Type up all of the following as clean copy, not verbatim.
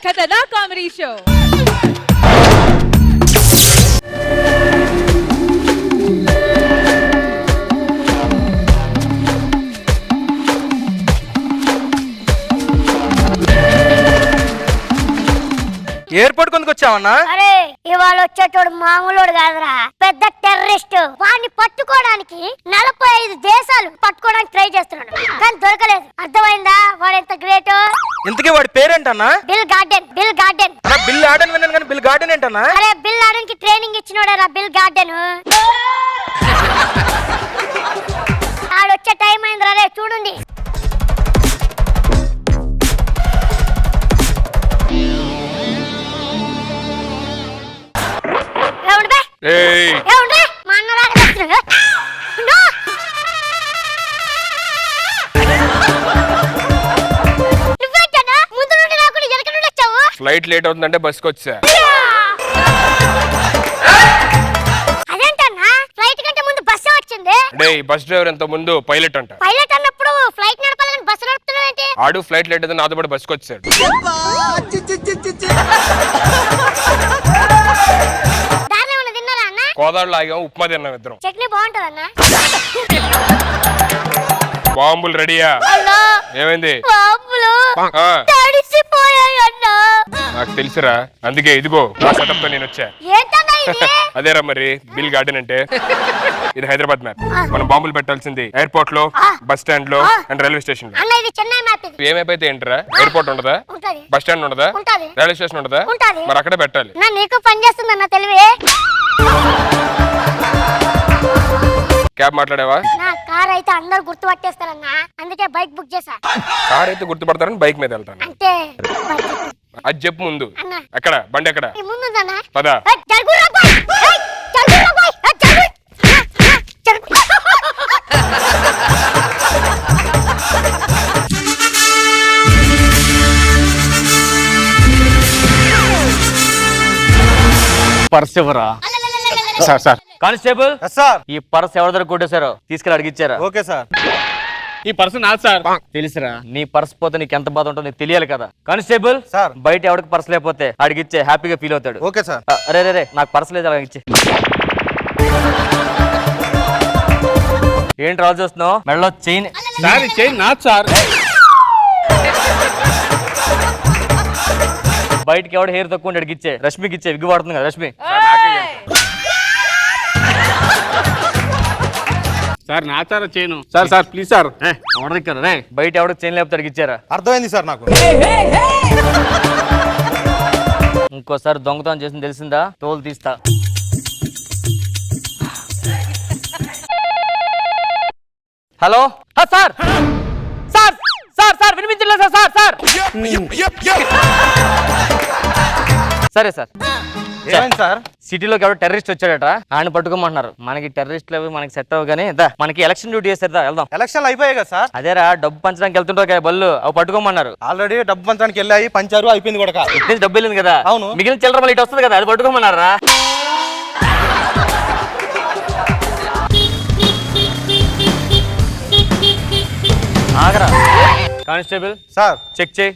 खतरनाक comedy show. Airport కొందుకు వచ్చావన్నా? అరే ఇవాళ వచ్చేటోడు మామూలుడు కాదురా, పెద్ద టెర్రరిస్ట్. వాడిని పట్టుకోవడానికి 45 దేశాలు పట్టుకోవడానికి ట్రై చేస్తున్నాడు, కానీ దొరకలేదు. అర్థమైందా వాడు ఎంత గ్రేట్? ఇంతకీ వాడి పేరేంటన్నా? Bill Garden. Bill Garden. Bill Laden విన్నాను కానీ బిల్ గార్డెన్ ఏంటన్నా? అరే బిల్ లాడెన్ కి ట్రైనింగ్ ఇచ్చినోడేరా బిల్ గార్డెన్. ఆడొచ్చే టైం అయిందిరా, రే చూడండి. ఫ్లైట్ లేట్ అవుతుందంటే బస్కి వచ్చా. అదేంటన్నా ఫ్లైట్ కంటే ముందు బస్సు వచ్చింది? అంటే ఈ బస్ డ్రైవర్ ఎంత ముందు పైలట్ అంట. పైలట్ అన్నప్పుడు ఫ్లైట్ నడపాలని బస్సు నడుపుతున్నాడంటే ఆడు ఫ్లైట్ లేట్ అయితే నాతో పాటు బస్కి వచ్చాడు. దారిలో ఉన్న తిన్నారా అన్న? కోదాడులో ఆగాం, ఉప్మా తిన్నాం ఇద్దరం. చట్నీ బాగుంటదన్నా? బాంబులు రెడీయా? ఏమైంది? బాంబులు ఆ, తడిసిపోయాయి అన్నా. నాకు తెలుసురా, అందుకే ఇదిగో నా సెటప్ తో నేను వచ్చా. ఏంటన్నా ఇది? అదేరా మరి బిల్ గార్డెన్ అంటే. ఇది హైదరాబాద్ మ్యాప్. మనం బాంబులు పెట్టాల్సింది ఎయిర్పోర్ట్ లో, బస్ స్టాండ్ లో అండ్ రైల్వే స్టేషన్ లో. అన్న ఇది చెన్నై మ్యాప్. ఇది ఏ మ్యాప్ అయితే ఏంటరా? ఎయిర్పోర్ట్ ఉండదా? ఉంటది. బస్ స్టాండ్ ఉండదా? ఉంటది. రైల్వే స్టేషన్ ఉండదా? ఉంటది. మరి అక్కడే పెట్టాలి. నా నీకు పని చేస్తుందన్న తెలివి. క్యాబ్ మాట్లాడావా? నా కార్ అయితే అందరు గుర్తుపట్టేస్తారన్నా, అందుకే బైక్ బుక్ చేశా. కార్ అయితే గుర్తుపడతారని బైక్ మీద వెళ్తాను. అంటే అది చెప్పు ముందు. అన్న ఎక్కడ బండి ఎక్కడ? ఈ ముందుందన్నా. పద. జరుగురా బాయ్. జరుగురా బాయ్. జరుగు. పర్స్ ఎవరా? Sir sir. Constable sir. ఈ పర్స్ ఎవరి దగ్గర కొట్టేశారో తీసుకెళ్ళి అడిగిచ్చారా? Okay sir. ఈ పర్స్ నాది సార్. తెలుసురా, నీ పర్స్ పోతే నీకు ఎంత బాధ ఉంటుందో నీకు తెలియాలి కదా. Constable sir. బయట ఎవరికి పర్స్ లేకపోతే అడిగిచ్చే, హ్యాపీగా ఫీల్ అవుతాడు. Okay sir. అరే రే రే, నాకు పర్స్ లేదు, అడిగిచ్చే. ఏంటి రాజు చూస్తున్నావు? మెడలో చైన్. సార్ చైన్ నాది సార్. బయటకి ఎవడు హెయిర్ తక్కువ అడిగిచ్చే. రష్మికి ఇచ్చే, విగ్గు వాడుతుంది కదా రష్మి. సార్ నా sir chain. Sir sir please sir. రే బయట ఎవరికి చైన్ లేకపోతే అడిగిచ్చారా? అర్థమైంది సార్ నాకు. ఇంకోసారి దొంగతనం చేసింది తెలిసిందా తోలు తీస్తా. Hello sir. Sir sir sir వినిపించలేదు సార్. సార్ సార్ సరే సార్. ఏమైంది సార్? సిటీలోకి ఎవడో టెర్రరిస్ట్ వచ్చాడట, ఆయన పట్టుకోమంటున్నారు. మనకి టెర్రరిస్ట్లు మనకి సెట్ అవ్వ కానీ మనకి ఎలక్షన్ డ్యూటీ చేస్తారు, వెళ్దాం. ఎలక్షన్లు అయిపోయాయి కదా సార్? అదేరా డబ్బు పంచడానికి వెళ్తుంటా బళ్ళు, అవి పట్టుకోమన్నారు. ఆల్రెడీ డబ్బు పంచడానికి వెళ్ళాయి, పంచారు, అయిపోయింది కూడా. ఇటు డబ్బు వెళ్ళింది కదా. అవును. మిగిలిన చిల్లర మళ్ళీ ఇటు వస్తుంది కదా, అది పట్టుకోమన్నారా? ఆగరా కానిస్టేబుల్ సార్. చెక్ చేయి.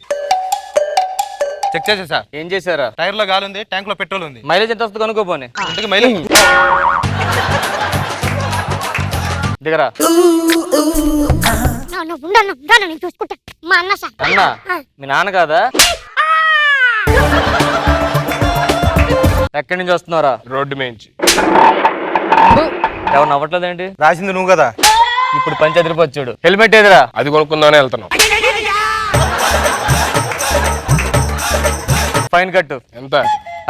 చెక్ చేసే సార్. ఏం చేశారా? టైర్ లో గాలి ఉంది, ట్యాంక్ లో పెట్రోల్ ఉంది. మైలేజ్ ఎంత వస్తుంది కనుక్కోపోని. ఇంతకీ మైలేజ్ దిగరా. నేను చూసుకుంటా. మా అన్న సార్. అన్నా మీ నాన్న కాదా? ఎక్కడి నుంచి వస్తున్నారా? రోడ్డు మేంచి. ఎవరు నవ్వట్లేదేంటి? రాసింది నువ్వు కదా. ఇప్పుడు పంచాయతీ వచ్చాడు. హెల్మెట్ ఏదిరా? అది కొనుక్కుందానే వెళ్తున్నాం. ఫైన్ కట్టు. ఎంత?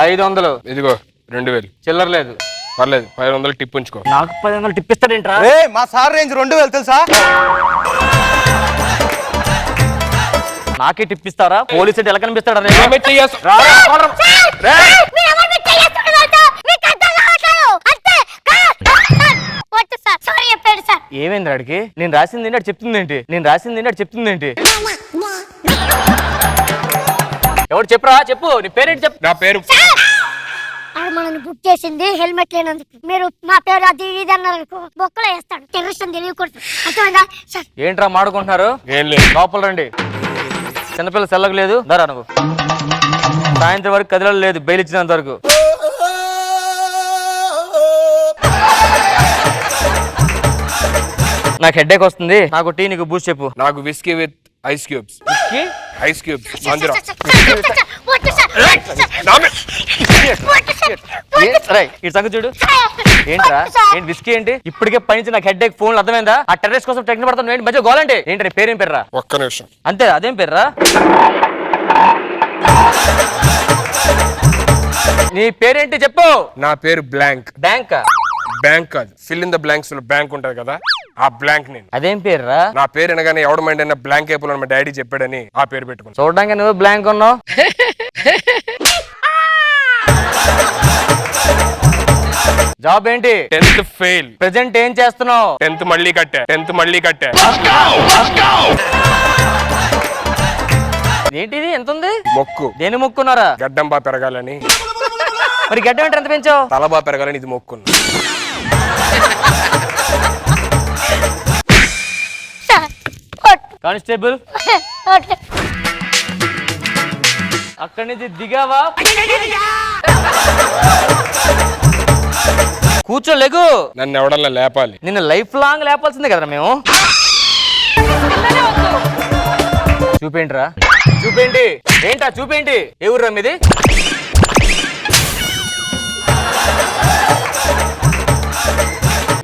500. ఇదిగో 2000. చిల్లర లేదు. పర్లేదు 500 టిప్ ఉంచుకో. నాకు 1000 టిప్ ఇస్తాడేంట్రా? మా సార్ రేంజ్ 2000 తెలుసా? నాకే టిప్ ఇస్తారా? పోలీసు ఎలా కనిపిస్తాడా? ఏమైంది అడిగి? నేను రాసింది ఏంటి అటు చెప్తుంది ఏంటి? ఎవరు చెప్పరా? చెప్పు నీ పేరేంటి చెప్పు. నా పేరు. మనల్ని బుక్ చేసింది హెల్మెట్ లేనందుకు. మీరు మా పేరు అది ఇది అన్నారు, బొక్కలో వేస్తాడు. టెర్రరిస్ట్ అని తెలియకూడదు. అర్థమైందా? ఏంట్రా మాడుకుంటున్నారు? ఏం లేదు. లోపల రండి. చిన్నపిల్ల సెల్లకు లేదు. దరా నువ్వు. సాయంత్రం వరకు కదలలేదు లేదు బెయిల్ ఇచ్చినంత వరకు. నాకు హెడ్ఏక్ వస్తుంది, నాకు టీ, నీకు బూస్ట్ చెప్పు. నాకు whisky with ice cubes. Ice cubes Andhra. ఈ సంగతి చూడు. ఏంట్రా ఏంటి విస్కీ ఏంటి? ఇప్పటికే పని నాకు హెడ్ ఏక్ ఫోన్ అర్థమైందా? ఆ టెర్రస్ కోసం టెక్నిక్ పడతాను ఏంటి మధ్య గోలంటే ఏంటి? పేరేం పేర్రా? ఒక్క నిమిషం. అంతే, అదేం పేర్రా? నీ పేరేంటి చెప్పు. నా పేరు బ్లాంక్. బ్యాంక్? బ్యాంక్ కాదు, ఫిల్ ఇన్ ద బ్లాంక్స్ లో బ్యాంక్ ఉంటది కదా, ఆ బ్లాంక్ నేను. అదేం పేర్రా? నా పేరు అనగానే ఎవడ మైండ్ అయినా బ్లాంక్ అయిపోయిన మా డాడీ చెప్పాడని ఆ పేరు పెట్టుకున్నా. చూడడానికి నువ్వు బ్లాంక్ ఉన్నావు. జాబ్ ఏంటి? 10th fail. ప్రెసెంట్ ఏం చేస్తున్నావు? 10th మళ్ళీ కట్టా. ఏంటిది? ఎంత ఉంది? మొక్కు. దేని మొక్కున్నారా? గడ్డం బా పెరగాలని. మరి గడ్డం ఏంటి ఎంత పెంచావు? తల బా పెరగాలని ఇది మొక్కున్నా. కానిస్టేబుల్ అక్కడి నుంచి దిగావా? కూర్చోలేగు. నన్ను ఎవడన్నా లేపాలి. నిన్ను లైఫ్ లాంగ్ లేపాల్సిందే కదరా మేము. చూపేంట్రా? చూపేంటి? ఏంటా చూపేంటి? ఏ ఊర్రా మీది?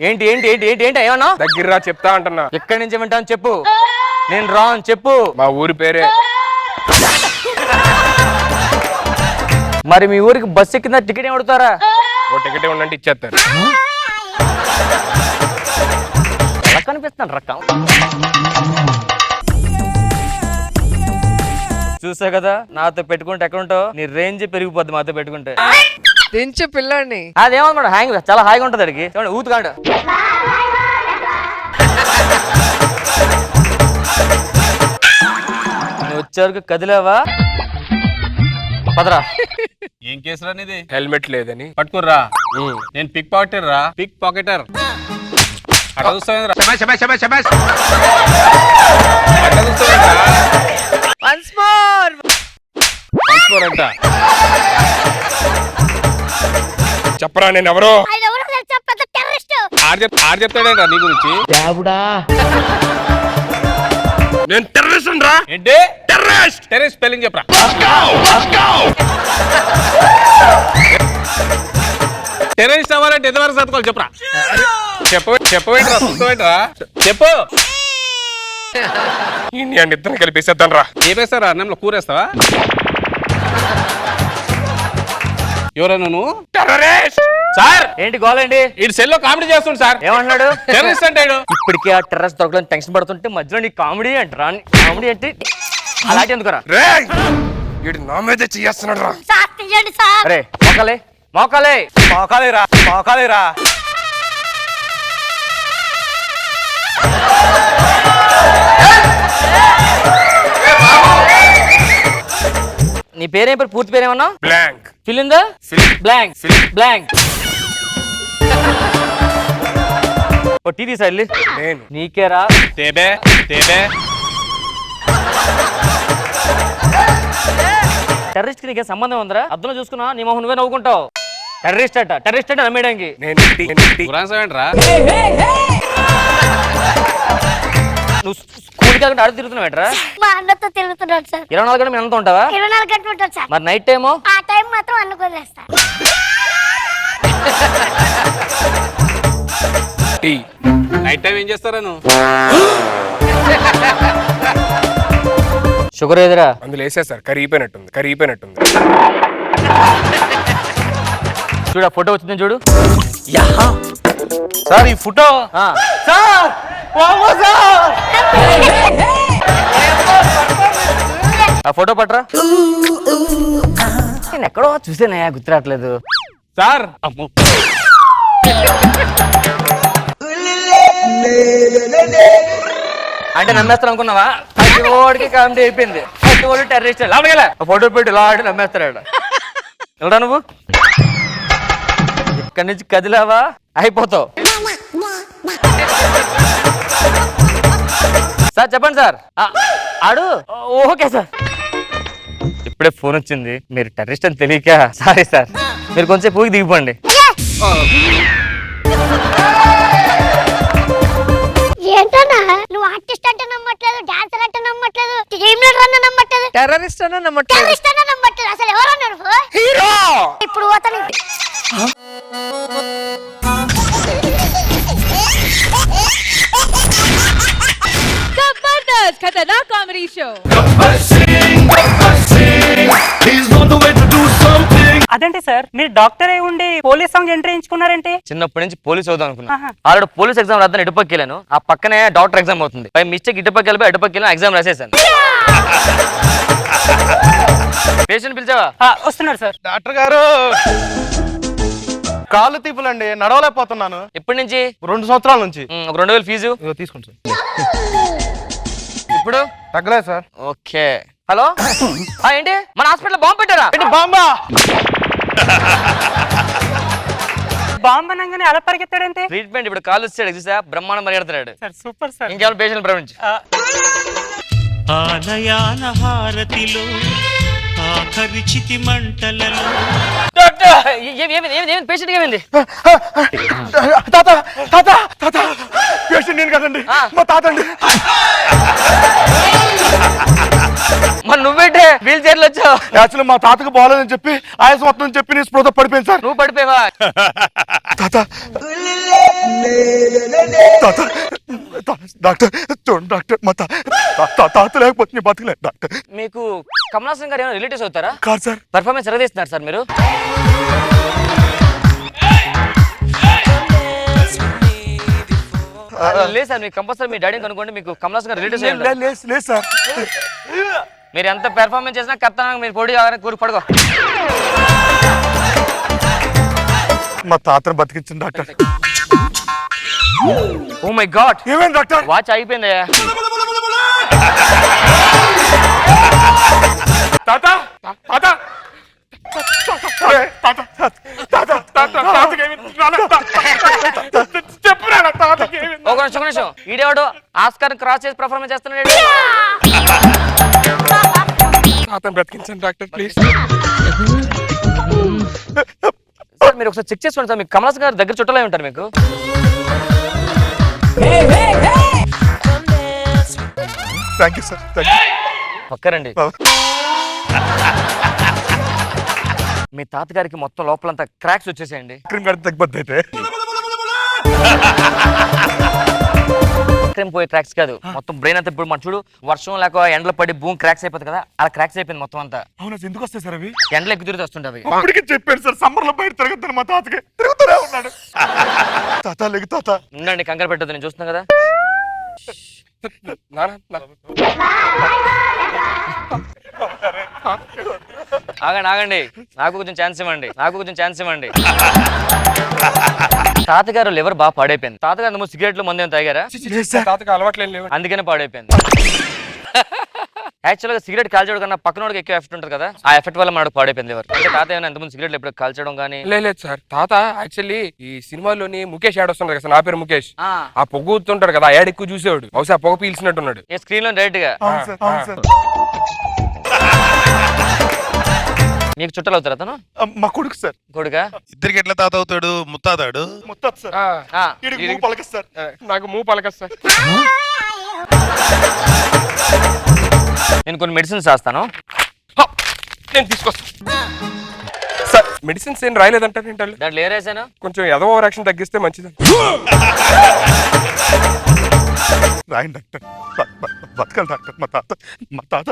ఏంటి ఏంటి ఏంటి ఏంటి ఏంటి ఏమన్నా? దగ్గర చెప్తా అంటున్నా. ఎక్కడి నుంచి వింటాను చెప్పు. నేను రాను చెప్పు. మా ఊరి పేరే. మరి మీ ఊరికి బస్సు ఎక్కిన టికెట్ ఏం అడుగుతారా? ఓ టికెట్ ఉండంటే ఇచ్చేస్తారు. ఎలా కనిపిస్తాను రకం? చూసా కదా, నాతో పెట్టుకుంటే ఎక్కడ ఉంటావు? నీ రేంజ్ పెరిగిపోద్ది మాతో పెట్టుకుంటే. దించు పిల్లాడిని. అదేమన్నా హ్యాంగ్ చాలా హాయిగా ఉంటుంది అడిగి ఊతుకాండ. నువ్వు వచ్చే వరకు కదిలేవా? పదరా. ఏం కేసు రానిది? హెల్మెట్ లేదని పట్టుకుర్రా. నేను పిక్ పాకెటర్ రా, పిక్ పాకెటర్. అట్లా చూస్తావేంద్రా? వన్స్ మోర్ అంట. చెప్పరా నేను ఎవరో? ఆయన ఎవరో తెలుసా? పెద్ద టెర్రరిస్ట్. ఆడు చెప్తాడేంట్రా నీ గురించి? నేను టెర్రరిస్ట్ రా. ఏంటి టెర్రరిస్ట్? టెర్రరిస్ట్ స్పెల్లింగ్ చెప్పరా? టెర్రరిస్ట్ అవ్వాలంటే ఎంతవరకు చదువుకోవాలి చెప్పరా? చెప్పవేంట్రా? చూస్తావేంట్రా? చెప్పు. ఇద్దరు కలిపేసేద్దాను రా. ఏపేస్తారా? అన్నంలో కూరేస్తావా? ఎవరైనా నువ్వు? Terrorist sir. ఏంటి గోలండి? ఈ సెల్లో కామెడీ చేస్తుంది సార్. ఏమన్నాడు? టెర్రరిస్ట్ అంటాడు. ఇప్పటికే ఆ టెర్రస్ దొరకడానికి టెన్షన్ పడుతుంటే మధ్యలో నీ కామెడీ అంటారా? కామెడీ అంటే అలాంటి ఎందుకురా? వీడు నా మీద చేస్తున్నాడు రా. సార్ తీయండి సార్. అరే మోకాలే మోకాలే మోకాలేరా మోకాలేరా. నీ పేరేం పేరు? పూర్తి పేరేమన్నా? Blank. Fill in the blank. Blank. ఓ టీ తీసా వెళ్ళి. నేను నీకేరా? తేబే తేబే. టెర్రరిస్ట్ కి నీకే సంబంధం ఉందరా? అద్దంలో చూసుకున్నా నీ మొహం నువ్వే నవ్వుకుంటావు. టెర్రరిస్ట్ అంటే నమ్మేయడానికి. ఏంట్రా? నువ్వు స్కూల్కి వెళ్ళి ఆడు తిరుగుతున్నావు ఏంట్రా? మా అన్నతో తిరుగుతున్నాడు సార్. 24 గంటలు మేము ఉంటావా? 24 గంటలు ఉంటాడు సార్. మరి నైట్ టైము? ఆ టైం మాత్రం అనుకోలేస్తా. నైట్ టైం ఏం చేస్తారా నువ్వు? షుగర్ ఏదిరా? అందులో వేసేసారు. కరిగిపోయినట్టుంది. చూడు ఆ ఫోటో వచ్చింది చూడు. సార్ ఈ ఫోటో. సార్ ఆ ఫోటో పట్రా. నేను ఎక్కడో చూసానయ్యా, గుర్తురావట్లేదు. సార్ అమ్మో. అంటే నమ్మేస్తాను అనుకున్నావా? ప్రతి ఓడికి కామెడీ అయిపోయింది. ప్రతి ఓడి టెర్రరిస్ట్. లాభగల ఫోటో పెట్టి ఇలా ఆడి నమ్మేస్తాడు. వెళ్ళరా నువ్వు? ఇక్కడి నుంచి కదిలావా అయిపోతావు. సార్ చెప్పండి సార్. ఆడు ఓకే సార్. ఇప్పుడే ఫోన్ వచ్చింది, మీరు టెర్రరిస్ట్ అని తెలియక. సారీ సార్, మీరు కొంచెం ఊరికి దిగిపోండి. ఏంటన్నా నువ్వు ఆర్టిస్ట్ అంటే నమ్మట్లేదు, డాన్సర్ అంటే నమ్మట్లేదు, టీమ్ లీడర్ అన్న నమ్మట్లేదు, టెర్రరిస్ట్ అన్న నమ్మట్లేదు. టెర్రరిస్ట్ అన్న నమ్మట్లేదు. అసలు ఎవరన్నాడు హీరో? ఇప్పుడు పోతాను. जबरदस्त खतरनाक कॉमेडी शो. అదేంటి సార్ మీరు డాక్టర్ అయి ఉండి పోలీస్ సాంగ్ ఎంట్రీ ఎంచుకున్నారంటే? చిన్నప్పటి నుంచి పోలీస్ అవుదాం అనుకున్నా. ఆల్రెడీ పోలీస్ ఎగ్జామ్ రాద్దాం ఇటుపక్క వెళ్ళాను, ఆ పక్కనే డాక్టర్ ఎగ్జామ్ అవుతుంది. పై మిస్టేక్ ఇటుపక్క వెళ్ళిపోయి అటుపక్క వెళ్ళి ఎగ్జామ్ రాసేసాను. పేషెంట్ పిలిచావా? వస్తున్నారు సార్. డాక్టర్ గారు కాళ్ళు తీపులండి, నడవలేకపోతున్నాను. ఎప్పటి నుంచి? 2 సంవత్సరాల నుంచి. ఒక 2000 ఫీజు తీసుకోండి సార్. ఇప్పుడు తగ్గలేదు సార్. ఓకే. హలో ఏంటి మన హాస్పిటల్ బాంబు పెట్టారా? బాంబా బాంబ్ అనగానే అలా పరిగెత్తాడంటే? ట్రీట్మెంట్ ఇప్పుడు కాల్ వచ్చాడు చూసా, బ్రహ్మాండం పరిగెడతాడు సార్ సూపర్ సార్. ఇంకేమైనా పేషెంట్ ప్రవహించి ఆలయాన హారతిలో ఆఖరిచితి మంటలలో పేషెంట్ ఏమైంది? తాత తాత తాత పేషెంట్ నేను కదండి, మా తాత అండి. మరి నువ్వేంటే వీల్ చైర్ లో వచ్చావు? యాక్చువల్లీ మా తాతకు బాగోలేదని చెప్పి ఆయాసం వస్తుందని చెప్పి నేను స్పృహ పడిపోయింది సార్. నువ్వు పడిపోయావా? తాత తాత డాక్టర్ చూడండి డాక్టర్, మా తాత లేకపోతే నేను బతకలేదు డాక్టర్. మీకు కమలాసన్ గారు ఏమైనా రిలేటివ్స్ అవుతారా? కాదు సార్. పర్ఫార్మెన్స్ ఎలా తీస్తున్నారు సార్ మీరు? లేదు సార్, మీకు కంపల్సరీ మీ డాడీని కనుక్కోండి, మీకు కమలాసన్ గారు రిలేటివ్స్ లేదు సార్. మీరు ఎంత పెర్ఫార్మెన్స్ చేసినా కర్తనంగా మీరు పొడి కూరికి పడుకో. మా తాతను బతికించండి డాక్టర్. ఓ మై గాడ్, ఏమైంది డాక్టర్? వాచ్ అయిపోయింది. తాత తాత ఒక నిమిషం, ఈడేవాడు ఆస్కార్ క్రాస్ చేసి పర్ఫార్మెన్స్ చేస్తున్నాడు. తాతను బ్రతికించండి డాక్టర్ ప్లీజ్. సార్ మీరు ఒకసారి చెక్ చేసుకోండి సార్, మీకు కమలాసన్ గారి దగ్గర చుట్టాలే ఉంటారు మీకు. Thank you sir. Thank you. పక్కరండి. మీ తాతగారికి మొత్తం లోపలంతా క్రాక్స్ వచ్చేసేయండి. క్రీమ్ కార్డు తగ్గిపోద్ది అయితే. క్రీమ్ పోయే క్రాక్స్ కాదు, మొత్తం బ్రెయిన్ అంతా. ఇప్పుడు మన చూడు, వర్షం లేక ఎండలో పడి భూమి క్రాక్స్ అయిపోతుంది కదా, అలా క్రాక్స్ అయిపోయింది మొత్తం అంతా. అవునా, ఎందుకు వస్తాయి సార్ అవి? ఎండలో ఎక్కువ తిరుగుతూ వస్తుంటాయి. అప్పటికే చెప్పాను సార్, సమ్మర్ లో బయట తిరగద్దని మా తాతకి. తిరుగుతూనే ఉన్నాడు. తాత లేకు తాత. ఉండండి, కంగారు పెట్టద్దు, నేను చూస్తున్నా కదా. ఆగండి ఆగండి, నాకు కొంచెం ఛాన్స్ ఇవ్వండి. తాతగారు లివర్ బాగా పాడైపోయింది. తాతగారు ముందు సిగరెట్లు మందు ఏమైనా తాగారా? తాతకు అలవాట్లేం లేవు, అందుకనే పాడైపోయింది. యాక్చువల్గా సిగరెట్ కాల్చడం కన్నా పక్కనోడికి ఎక్కువ ఎఫెక్ట్ ఉంటుంది కదా, ఆ ఎఫెక్ట్ వల్ల మనకు పాడైపోయింది లివర్. అంటే తాత ఏమైనా ఎంతమంది సిగరెట్లు ఎప్పుడు కాల్చడం కానీ? లేదు సార్. తాత యాక్చువల్లీ ఈ సినిమాలోని ముఖేష్ యాడ్ వస్తుంటారు కదా, నా పేరు ముఖేష్, ఆ పొగ ఊతుంటాడు కదా, ఆ యాడ్ ఎక్కువ చూసేవాడు. బహుశా పొగ పీల్చినట్టున్నాడు ఏ స్క్రీన్ లో డైరెక్ట్ గా. మీకు చుట్టాలు అవుతారు అతను? మా కొడుకు సార్. కొడుకా? ఇద్దరికి ఎట్లా తాత అవుతాడు? ముత్తాతాడు. ముత్తాత సార్. పలకస్ సార్. నాకు మూ పలకస్ సార్. నేను కొన్ని మెడిసిన్స్ రాస్తాను, నేను తీసుకొస్తాను సార్. మెడిసిన్స్ ఏం రాయలేదంటారు ఏంటంటే? దాంట్లో ఏ రాశాను? కొంచెం ఎదో ఓవర్ యాక్షన్ తగ్గిస్తే మంచిది. రాయండి డాక్టర్, బతకాలి డాక్టర్. మా తాత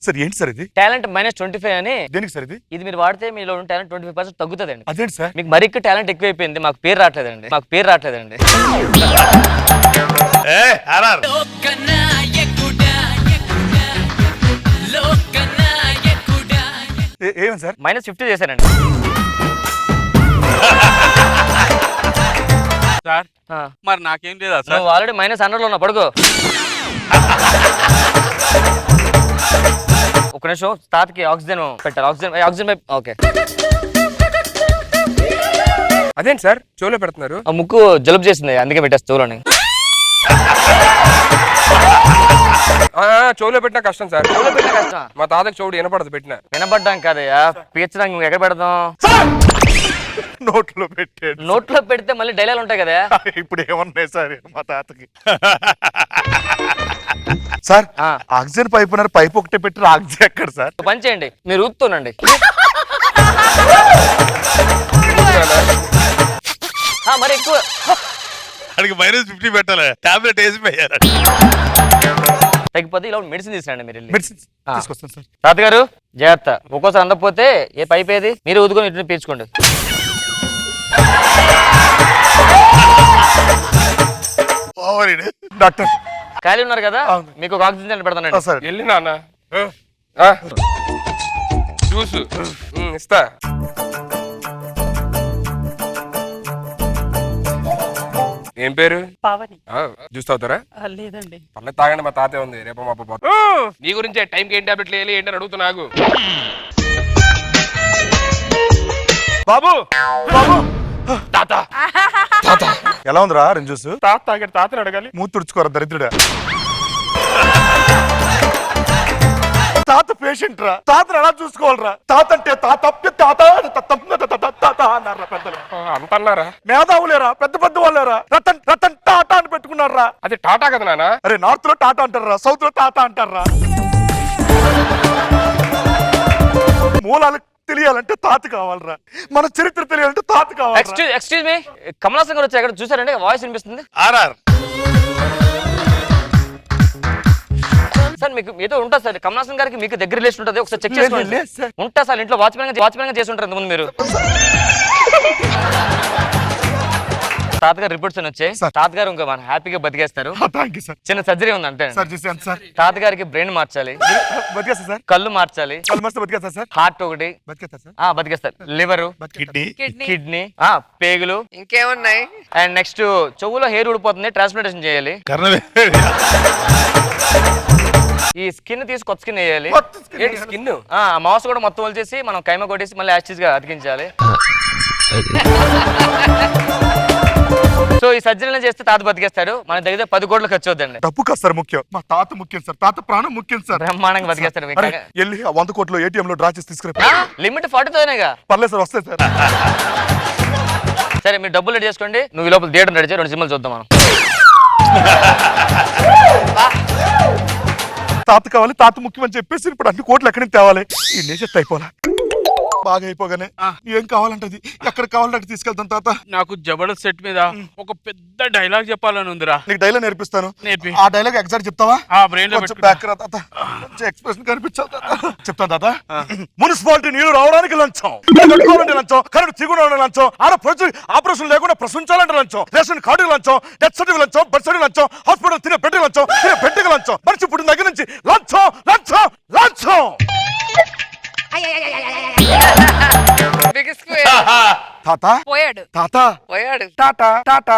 సార్. ఏంటి సార్ ఇది? టాలెంట్ -25 అని. దేనికి సార్ ఇది? ఇది మీరు వాడితే మీలో ఉన్న టాలెంట్ 25% తగ్గుతుందండి. అదేంటి సార్? మీకు మరి ఎక్కువ టాలెంట్ ఎక్కువైపోయింది, మాకు పేరు రావట్లేదండి. ఏమేమి సార్? -50 చేశానండి సార్. మరి నాకేం లేదా సార్? నువ్వు ఆల్రెడీ -100 లో ఉన్నా, పడుకో. ఒక నిమిషం, తాతకి ఆక్సిజన్ పెట్టాలి. Oxygen okay. అదేంటి సార్ చెవులో పెడుతున్నారు? ఆ ముక్కు జలుబు చేసింది, అందుకే పెట్టేస్తా చెవులోని. చెవులో పెట్టినా కష్టం సార్. చెవులో పెట్టిన కష్టం. మా తాతకి చెవుడు వినపడదు పెట్టినా. వినపడ్డాం కదయ్యా, పీల్చడానికి నువ్వు ఎక్కడ పెడదాం? నోట్లో పెట్టాడు. నోట్లో పెడితే మళ్ళీ డైలాగ్ ఉంటాయి కదా. ఇప్పుడు ఏమన్నాయి సార్ మా తాతకి? సార్ ఆక్సిజన్ పైప్ ఉన్నారు, పైప్ ఒకటే పెట్టి ఆక్సిజన్ ఎక్కడ సార్? పని చేయండి, మీరు ఊపుతూనండి. మరి ఎక్కువ అడిగి -50 పెట్టాలి. టాబ్లెట్ వేసిపోయారు. తగ్గిపోతే ఇలా మెడిసిన్ తీసుకురండి మీరు. మెడిసిన్ తీసుకొస్తాను సార్. తాతగారు జాగ్రత్త, ఒక్కోసారి అందకపోతే ఏ పైప్ ఏది మీరు ఊదుకొని ఇటు పీల్చుకోండి. డాక్టర్ ఖాళీ ఉన్నారు కదా, మీకు ఒక ఆక్సిజన్ పెడతానండి. సార్ వెళ్ళి నాన్న జ్యూస్ ఇస్తా. ఏం పేరు? పావని. జ్యూస్ తాగుతారా? లేదండి. పర్లేదు తాగండి, మా తాతే ఉంది. రేపు మా పోతా. నీ గురించే టైంకి ఏం టాబ్లెట్లు వేయాలి ఏంటని అడుగుతా. నాకు బాబు బాబు తాత ఎలా ఉందిరా జ్యూస్? తాత తాగాడు, తాతని అడగాలి. మూతి తుడుచుకోరా దరిద్రుడా. తాత పేషెంట్ రా, తాతను ఎలా చూసుకోవాలరా? తాత అంటే తాత అన్నారా పెద్దలు. అంత అన్నారా? మేధావులేరా, పెద్ద పెద్ద వాళ్ళేరా. రతన్ రతన్ టాటా అని పెట్టుకున్నారా? అది టాటా కదా నాన్న. అరే నార్త్ లో టాటా అంటారా, సౌత్ లో టాటా అంటారా? మూలాలు తెలియాలంటే తాత కావాలరా, మన చరిత్ర తెలియాలంటే తాత కావాలి. ఎక్స్క్యూజ్ మీ, కమలాసన్ గారు వచ్చి ఎక్కడ చూసారండి? వాయిస్ వినిపిస్తుంది. ఆర్ఆర్ సార్ మీకు ఏదో ఉంటుంది సార్, కమలాసన్ గారికి మీకు దగ్గర రిలేషన్ ఉంటుంది, ఒకసారి చెక్ చేసుకోండి. ఉంటా సార్, ఇంట్లో వాచ్మెన్ గా చేసి ఉంటారు ఇంతకుముందు మీరు. తాతగారు రిపోర్ట్స్ అని వచ్చాయి. తాతగారు ఇంకా మన హ్యాపీగా బతికేస్తారు. చిన్న సర్జరీ ఉంది అంటే. తాతగారికి బ్రెయిన్ మార్చాలి, కళ్ళు మార్చాలి, హార్ట్ ఒకటి బతికేస్తారు, లివర్, కిడ్నీ, పేగులు, ఇంకేమున్నాయి? అండ్ నెక్స్ట్ చెవులో హెయిర్ ఊడిపోతుంది, ట్రాన్స్ప్లాంటేషన్ చేయాలి. ఈ స్కిన్ తీసి కొత్త స్కిన్ వేయాలి. స్కిన్ మౌస్ కూడా మొత్తం వచ్చేసి మనం కైమ కొట్టేసి మళ్ళీ యాస్టీస్ గా అతికించాలి. సో ఈ సర్జరీలు చేస్తే తాత బతికేస్తాడు. మన దగ్గర 10 కోట్లు ఖర్చు అవుతుంది. డబ్బు కాదు సార్ ముఖ్యం, మా తాత ముఖ్యం సార్. తాత ప్రాణం ముఖ్యం సార్. బ్రహ్మాండంగా బతికేస్తాడు. వెళ్ళి 100 కోట్లు ATM లో డ్రా చేసి తీసుకురా. లిమిట్ 40,000గా. పర్లేదు సార్, వస్తాయి సార్. సరే మీరు డబ్బులు రెడీ చేసుకోండి, నువ్వు ఈ లోపల థియేటర్ రెడీ చేయి, 2 సినిమాలు చూద్దాం మనం. తాత కావాలి, తాత ముఖ్యం అని చెప్పేసి ఇప్పుడు అన్ని కోట్లు ఎక్కడి నుంచి తేవాలి? ఈ నేషత్ అయిపోలా, బాగా అయిపోగానే ఏం కావాలంటే అది ఎక్కడ కావాలంటే తీసుకెళ్తాను తాత. నాకు జబర్దస్త్ సెట్ మీద ఒక పెద్ద డైలాగ్ చెప్పాలని ఉందిరా. నీకు డైలాగ్ నేర్పిస్తాను. నేర్పి. ఆ డైలాగ్ ఎగ్జాక్ట్ చెప్తావా? బ్రెయిన్ లో బ్యాక్ రా తాత, ఎక్స్ప్రెషన్ కనిపించాలి తాత. చెప్తాను తాత. మున్సిపాలిటీ నీళ్లు రావడానికి లంచం, కట్టుకోవాలంటే లంచం, కరెంట్ తిగుండాలంటే లంచం, ఆపరేషన్ లేకుండా ప్రశ్నించాలంటే లంచం, రేషన్ కార్డు లంచం, డెత్ సర్టిఫికేట్ లంచం, బర్త్ సర్టిఫికేట్ లంచం, హాస్పిటల్ తినే బెడ్ లంచం, తినే బెడ్కి లంచం, మనిషి పుట్టిన దగ్గర నుంచి లంచం లంచం లంచం. తాత పోయాడు, తాత పోయాడు. టాటా టాటా.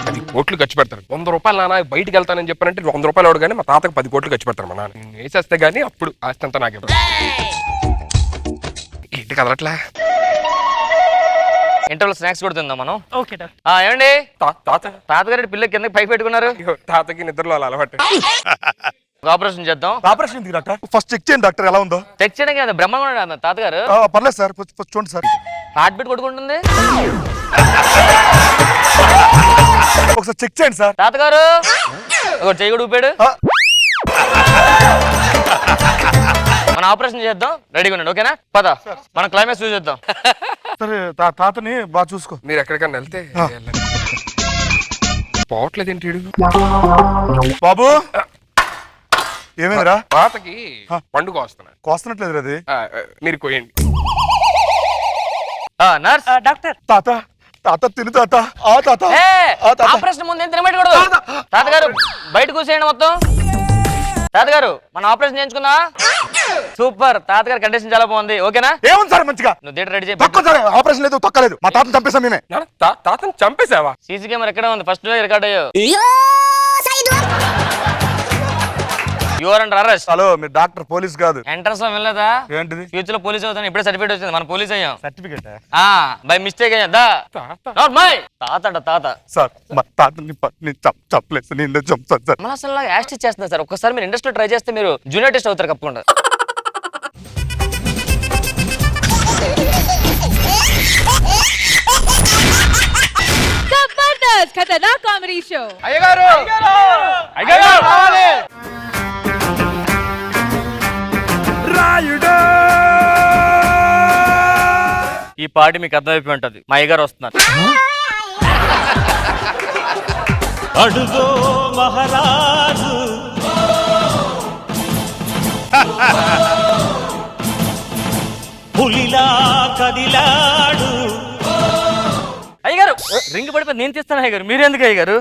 10 కోట్లు ఖర్చు పెడతారు. 100 రూపాయలు నాన్న బయటికి వెళ్తానని చెప్పానంటే 100 రూపాయలు అవ్వడు కానీ మా తాతకు 10 కోట్లు ఖర్చు పెడతారు. మా నాన్న నేను వేసేస్తే గానీ అప్పుడు ఆస్తి అంతా నాకే. ఏంటి కదలట్లా? ఇంటర్వల్ స్నాక్స్ కూడా తిందాం మనం. Okay doctor. ఏమండి తాత తాతగారి పిల్ల కిందకి పైకి పెట్టుకున్నారు. తాతకి నిద్రలో అలా అలవాటు. ఆపరేషన్ చేద్దాం. ఆపరేషన్ ఎందుకు డాక్టర్? ఫస్ట్ చెక్ చేయండి డాక్టర్, ఎలా ఉందో. చెక్ చేయడానికి బ్రహ్మాండంగా తాతగారు. పర్లేదు సార్, ఫస్ట్ చూడండి సార్. హార్ట్ బీట్ కొట్టుకుంటుంది. ఒకసారి చెక్ చేయండి సార్. తాతగారు ఒక చెయ్యి కూడా ఊపాడు. మనం ఆపరేషన్ చేద్దాం, రెడీగా ఉండండి. ఓకేనా? పద మనం క్లైమాక్స్ చూసేద్దాం. సరే తాతని బాగా చూసుకో. మీరు ఎక్కడికన్నా వెళ్తే పోవట్లేదు ఏంటి బాబు? ఏమైందిరా? తాతకి పండుగ వస్తున్నాడు. కోస్తున్నట్లేదు అది. మీరు కోయండి. నర్స్. డాక్టర్. తాత తాత తిను తాత. తాత ఆపరేషన్ ముందు ఏం తినబెట్టకూడదు. తాతగారు బయట కూర్చేయండి మొత్తం. తాతగారు మనం ఆపరేషన్ చేయించుకుందా? సూపర్. తాతగారి కండిషన్ చాలా బాగుంది. ఓకేనా? ఏముంది సార్ మంచిగా? నువ్వు థియేటర్ రెడీ చేయి. తక్కువ సార్, ఆపరేషన్ లేదు, తొక్కలేదు. మా తాతను చంపేసాం మేమే. తాతను చంపేసావా? సీసీ కెమెరా ఎక్కడ ఉంది? ఫస్ట్ రికార్డ్ అయ్యో. Your under arrest. హలో మీరు డాక్టర్ పోలీస్ కాదు. ఎంట్రన్స్ లో వెళ్ళలేదా? ఏంటిది? ఫ్యూచర్ లో పోలీస్ అవుతాను. ఇప్పుడే సర్టిఫికేట్ వచ్చింది, మన పోలీస్ అయ్యాం. సర్టిఫికేట్ బై మిస్టేక్ అయ్యా. తాత తాత సార్ మా తాతని చెప్పలేదు, నేను చెప్తాను సార్. మన అసలు యాక్ట్ చేస్తున్నారు సార్. ఒక్కసారి మీరు ఇండస్ట్రీలో ట్రై చేస్తే మీరు జూనియర్ టెస్ట్ అవుతారు కప్పకుండా. ఖతర్నాక్ కామెడీ షో. అయ్యగారు ఈ పార్టీ మీకు అర్థమైపోయి ఉంటది. మా అయ్యగారు వస్తున్నారు. అడుగో మహారాజు పులిలా కదిలాడు. అయ్యగారు రింగ్ పడిపోయి నేను తీస్తాను. అయ్యగారు మీరెందుకు అయ్యగారు?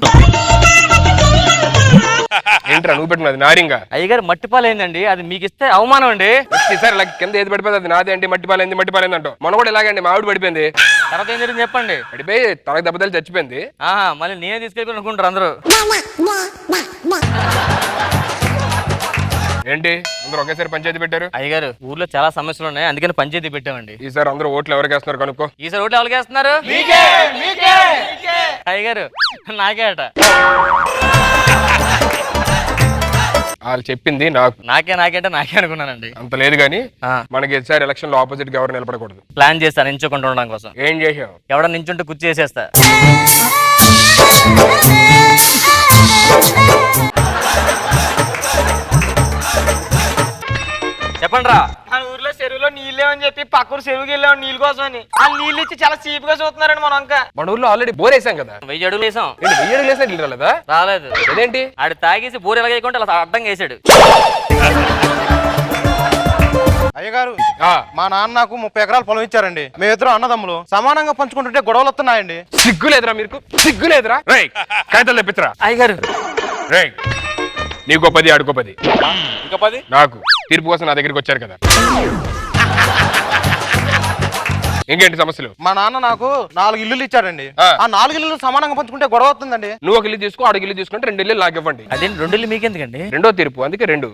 ఏంట్రా నువ్వు పెట్టినది నారింగా? అయ్యగారు మట్టిపాలైందండి, అది మీకు ఇస్తే అవమానం అండి. సార్ ఇలా కింద ఏది పడిపోయింది అది నాదే అండి. మట్టిపాలైంది అంటూ మొన్న కూడా ఇలాగండి మా ఆవిడ పడిపోయింది. తర్వాత ఏం జరిగింది చెప్పండి. పడిపోయి తనకు దెబ్బతలు చచ్చిపోయింది. మళ్ళీ నేనే తీసుకెళ్ళి అనుకుంటారు అందరూ. ఏంటి అందరూ ఒకేసారి పంచాయతీ పెట్టారు? అయ్యగారు ఊర్లో చాలా సమస్యలు ఉన్నాయి, అందుకని పంచాయతీ పెట్టామండి. ఈసారి అందరూ ఓట్లు ఎవరికి వేస్తున్నారు కనుక్కో. ఈసారి ఓట్లు ఎవరికి వేస్తున్నారు? అయ్యగారు నాకే అట. వాళ్ళు చెప్పింది నాకు. నాకే అంటే నాకే అనుకున్నానండి. అంత లేదు కానీ మనకి ఈసారి ఎలక్షన్ లో ఆపోజిట్ గా ఎవరు నిలబడకూడదు. ప్లాన్ చేస్తాను నించోకుండా ఉండడం కోసం. ఏం చేసావు? ఎవడ నించుంటే కుర్చీ చేసేస్తా. చెప్పండి రా. ఊర్లో చెరువులో నీళ్ళేమని చెప్పి పక్కూరు చెరువుకి వెళ్ళాం నీళ్ళ కోసం అని. ఆ నీళ్ళు ఇచ్చి చాలా చీప్ గా చూస్తున్నారండి మనం. ఇంకా మన ఊర్లో ఆల్రెడీ బోర్ వేసాం కదా. 1000 అడుగులు వేసాం. 1000 అడుగులు వేసినా నీళ్ళు రాలేదా? రాలేదు. అదేంటి? ఆడు తాగేసి బోర్ ఎలాగేయకుండా అలా అడ్డంగా వేసాడు. అయ్యగారు మా నాన్న నాకు 30 ఎకరాల పొలం ఇచ్చారండి. మేమిద్దరం అన్నదమ్ములు సమానంగా పంచుకుంటుంటే గొడవలు వస్తున్నాయండి. సిగ్గులేదురా మీకు? సిగ్గులేదురా? రేయ్ కాగితాలు తెప్పించరా. అయ్యగారు రేయ్ నీకో 10 ఆడుకో 10. ఇంకా 10 నాకు తీర్పు కోసం నా దగ్గరికి వచ్చారు కదా. ఇంకేంటి సమస్యలు? మా నాన్న నాకు 4 ఇల్లులు ఇచ్చాడండి. ఆ 4 ఇల్లులు సమానంగా పంచుకుంటే గొడవ అవుతుందండి. నువ్వు ఒక ఇల్లు తీసుకో, ఆడికి ఇల్లు తీసుకుంటే 2 ఇల్లు నాకు ఇవ్వండి. అదే 2 ఇల్లు మీకెందుకండి? రెండో తీర్పు అందుకే 2.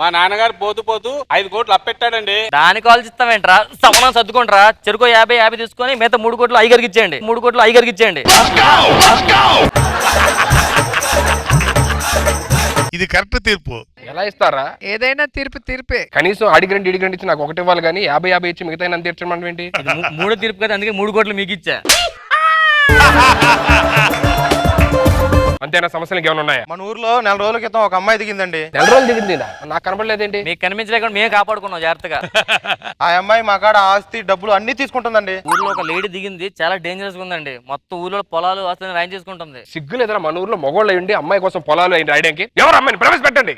మా నాన్నగారు పోతూ 5 కోట్లు అప్పెట్టాడండి. దానికి ఆలోచిస్తామేంట్రా? సమానం సర్దుకుంటారా. చెరుకో 50 తీసుకొని మిగతా 3 కోట్లు అయ్యగారికి ఇచ్చేయండి. 3 కోట్లు అయ్యగారికి ఇచ్చేయండి. ఇది కరెక్ట్ తీర్పు. ఎలా ఇస్తారా? ఏదైనా తీర్పే. కనీసం అడిగి 2 ఇచ్చి నాకు 1 ఇవ్వాలి కానీ 50 ఇచ్చి మిగతా నన్ను తీర్చడం ఏంటి? 3 తీర్పు కదా, అందుకే 3 కోట్లు మీకు ఇచ్చా. అంతేనా? సమస్యలు ఏమైనా ఉన్నాయా? మన ఊర్లో 4 రోజుల క్రితం ఒక అమ్మాయి దిగిందండి. 4 రోజులు దిగింది నాకు కనపడలేదేంటి? మీకు కనిపించలేకుండా మేము కాపాడుకున్నాం జాగ్రత్తగా. ఆ అమ్మాయి మా కాడ ఆస్తి డబ్బులు అన్ని తీసుకుంటుందండి. ఊర్లో ఒక లేడీ దిగింది, చాలా డేంజరస్ గా ఉందండి. మొత్తం ఊర్లో పొలాలు ఆస్తులు రాయం చేసుకుంటుంది. సిగ్గు లేదురా? మన ఊర్లో మగోళ్ళు అయ్యండి అమ్మాయి కోసం పొలాలు అయ్యింది రాయడానికి. ఎవరు అమ్మాయిని ప్రవేశపెట్టండి.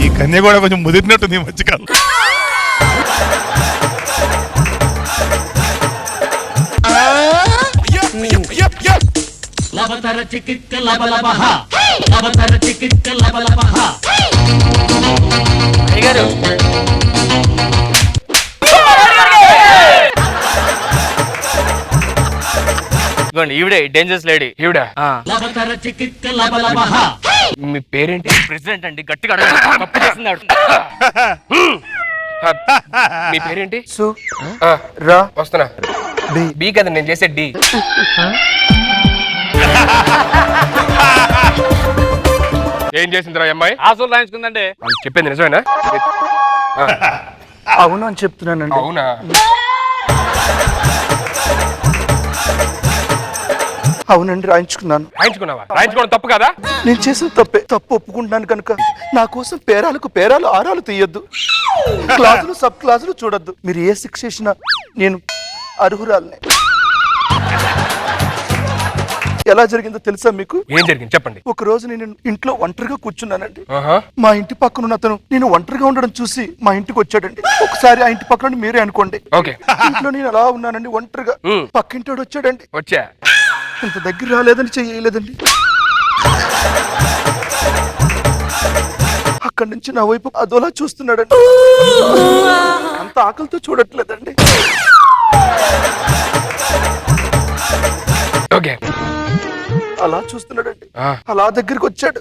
ఈ కన్య కూడా కొంచెం ముదిరినట్టుంది ఈ మధ్యకాలం. అయ్యగారు ఇదిగోండి ఈవిడే డేంజరస్ లేడీ. ఈవిడ మీ పేరేంటి? ప్రెసిడెంట్ అండి, గట్టిగా అడగండి. తప్పు చేస్తున్నాడు. మీ పేరేంటి? వస్తున్నా. బి కదా నేను చేసే డి. ఏం చేసిందిరా అమ్మాయి? ఆసులు రాయించుకుందండి. చెప్పింది నిజమేనా? అవును అని చెప్తున్నానండి. అవునా? అవునండి రాయించుకున్నాను. రాయించుకున్నావా? రాయించుకోవడం తప్పు కదా? నేను చేసిన తప్పు ఒప్పుకుంటున్నాను కనుక నా కోసం పేరాలు ఆరాలు తీయొద్దు. క్లాసులు సబ్ క్లాసులు చూడొద్దు. మీరు ఏ శిక్ష చేసినా నేను అర్హురాలనే. ఎలా జరిగిందో తెలుసా మీకు? ఏం జరిగింది చెప్పండి. ఒక రోజు నేను ఇంట్లో ఒంటరిగా కూర్చున్నానండి. మా ఇంటి పక్కన అతను నేను ఒంటరిగా ఉండడం చూసి మా ఇంటికి వచ్చాడండి. ఒకసారి ఆ ఇంటి పక్కన మీరే అనుకోండి. ఇంట్లో నేను అలా ఉన్నానండి ఒంటరిగా. పక్కింటోడు వచ్చాడండి. వచ్చా ఇంత దగ్గర రాలేదని చేయలేదండి. అక్కడి నుంచి నా వైపు అదోలా చూస్తున్నాడండి. అంత ఆకలితో చూడట్లేదండి. ఓకే అలా చూస్తున్నాడండి. అలా దగ్గరికి వచ్చాడు.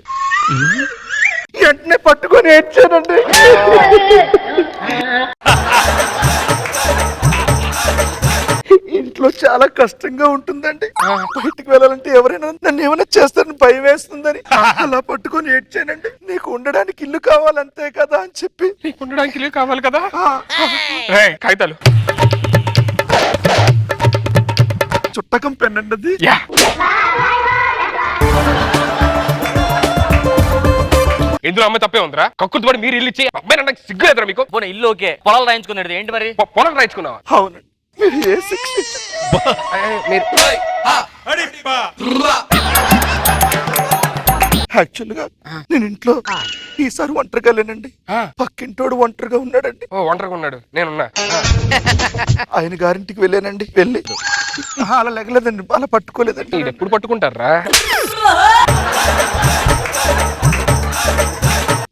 వెంటనే పట్టుకొని ఏడ్చానండి. ఇంట్లో చాలా కష్టంగా ఉంటుందండి. బయటికి వెళ్ళాలంటే ఎవరైనా నన్ను ఏమైనా చేస్తారని భయం వేస్తుందని అలా పట్టుకొని ఏడ్చానండి. నీకు ఉండడానికి ఇల్లు కావాలంతే కదా అని చెప్పి. నీకు ఉండడానికి ఇల్లు కావాలి కదా. కాగితాలు చుట్టకం పెన్నండి అది. ఇందులో అమ్మాయి తప్పే ఉందిరా. కక్కుర్తిపడి మీరు ఇల్లు ఇచ్చి అమ్మాయి నాకు సిగ్గులేదురా మీకు. పోనీ ఇల్లు ఓకే, పొలాలు రాయించుకున్నాడు ఏంటి మరి? పొలం రాయించుకున్నావా? అవునండి. మీరు ఏ శిక్ష యాక్చువల్ గా నేను ఇంట్లో ఈసారి ఒంటరిగా లేనండి. పక్కింటోడు ఒంటరిగా ఉన్నాడండి. ఒంటరిగా ఉన్నాడు, నేనున్నా. ఆయన గారింటికి వెళ్ళానండి. వెళ్ళి అలా లెగలేదండి, అలా పట్టుకోలేదండి. ఎప్పుడు పట్టుకుంటారా?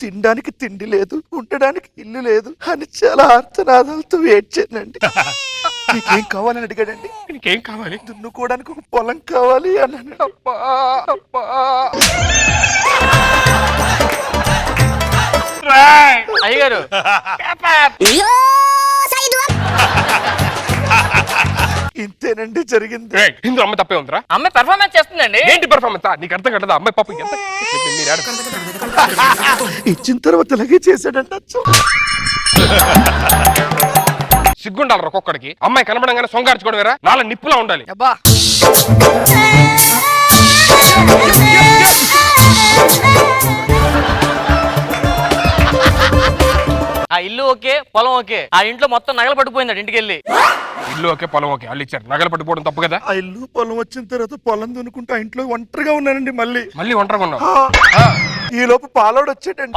తినడానికి తిండి లేదు, ఉండడానికి ఇల్లు లేదు అని చాలా ఆర్తనాదాలతో ఏడ్చానండి. నీకేం కావాలని అడిగాడండి. నీకేం కావాలి? దున్నుకోవడానికి ఒక పొలం కావాలి అన్నాను. అబ్బా అబ్బా అయ్యగారు ఇంతేనండి జరిగింది. ఇందులో అమ్మాయి తప్పే ఉందిరా. అమ్మాయి పెర్ఫార్మెన్స్ చేస్తుందండి. ఏంటి పెర్ఫార్మెన్స్? నీకు అర్థం కట్టదా? అమ్మాయి పాప ఎంత ఇచ్చిన తర్వాత ఇలాగే చేశాడండి. సిగ్గుండాలి ఒక్కొక్కడికి. అమ్మాయి కనబడంగానే సొంగార్చుకోవడం వేరా, నాలో నిప్పులా ఉండాలి. అబ్బా ఆ ఇల్లు ఓకే, పొలం ఓకే, ఆ ఇంట్లో మొత్తం నగలు పట్టుకుపోయింది ఇంటికి వెళ్ళి. ఇల్లు ఓకే, పొలం ఓకే, వాళ్ళు ఇచ్చారు. నగలు పట్టుకోవడం తప్పు కదా. ఆ ఇల్లు పొలం వచ్చిన తర్వాత పొలం దున్నుకుంటూ ఆ ఇంట్లో ఒంటరిగా ఉన్నానండి. మళ్ళీ ఒంటరిగా ఉన్నావు. ఈ లోపు పాలోడు వచ్చాడండి.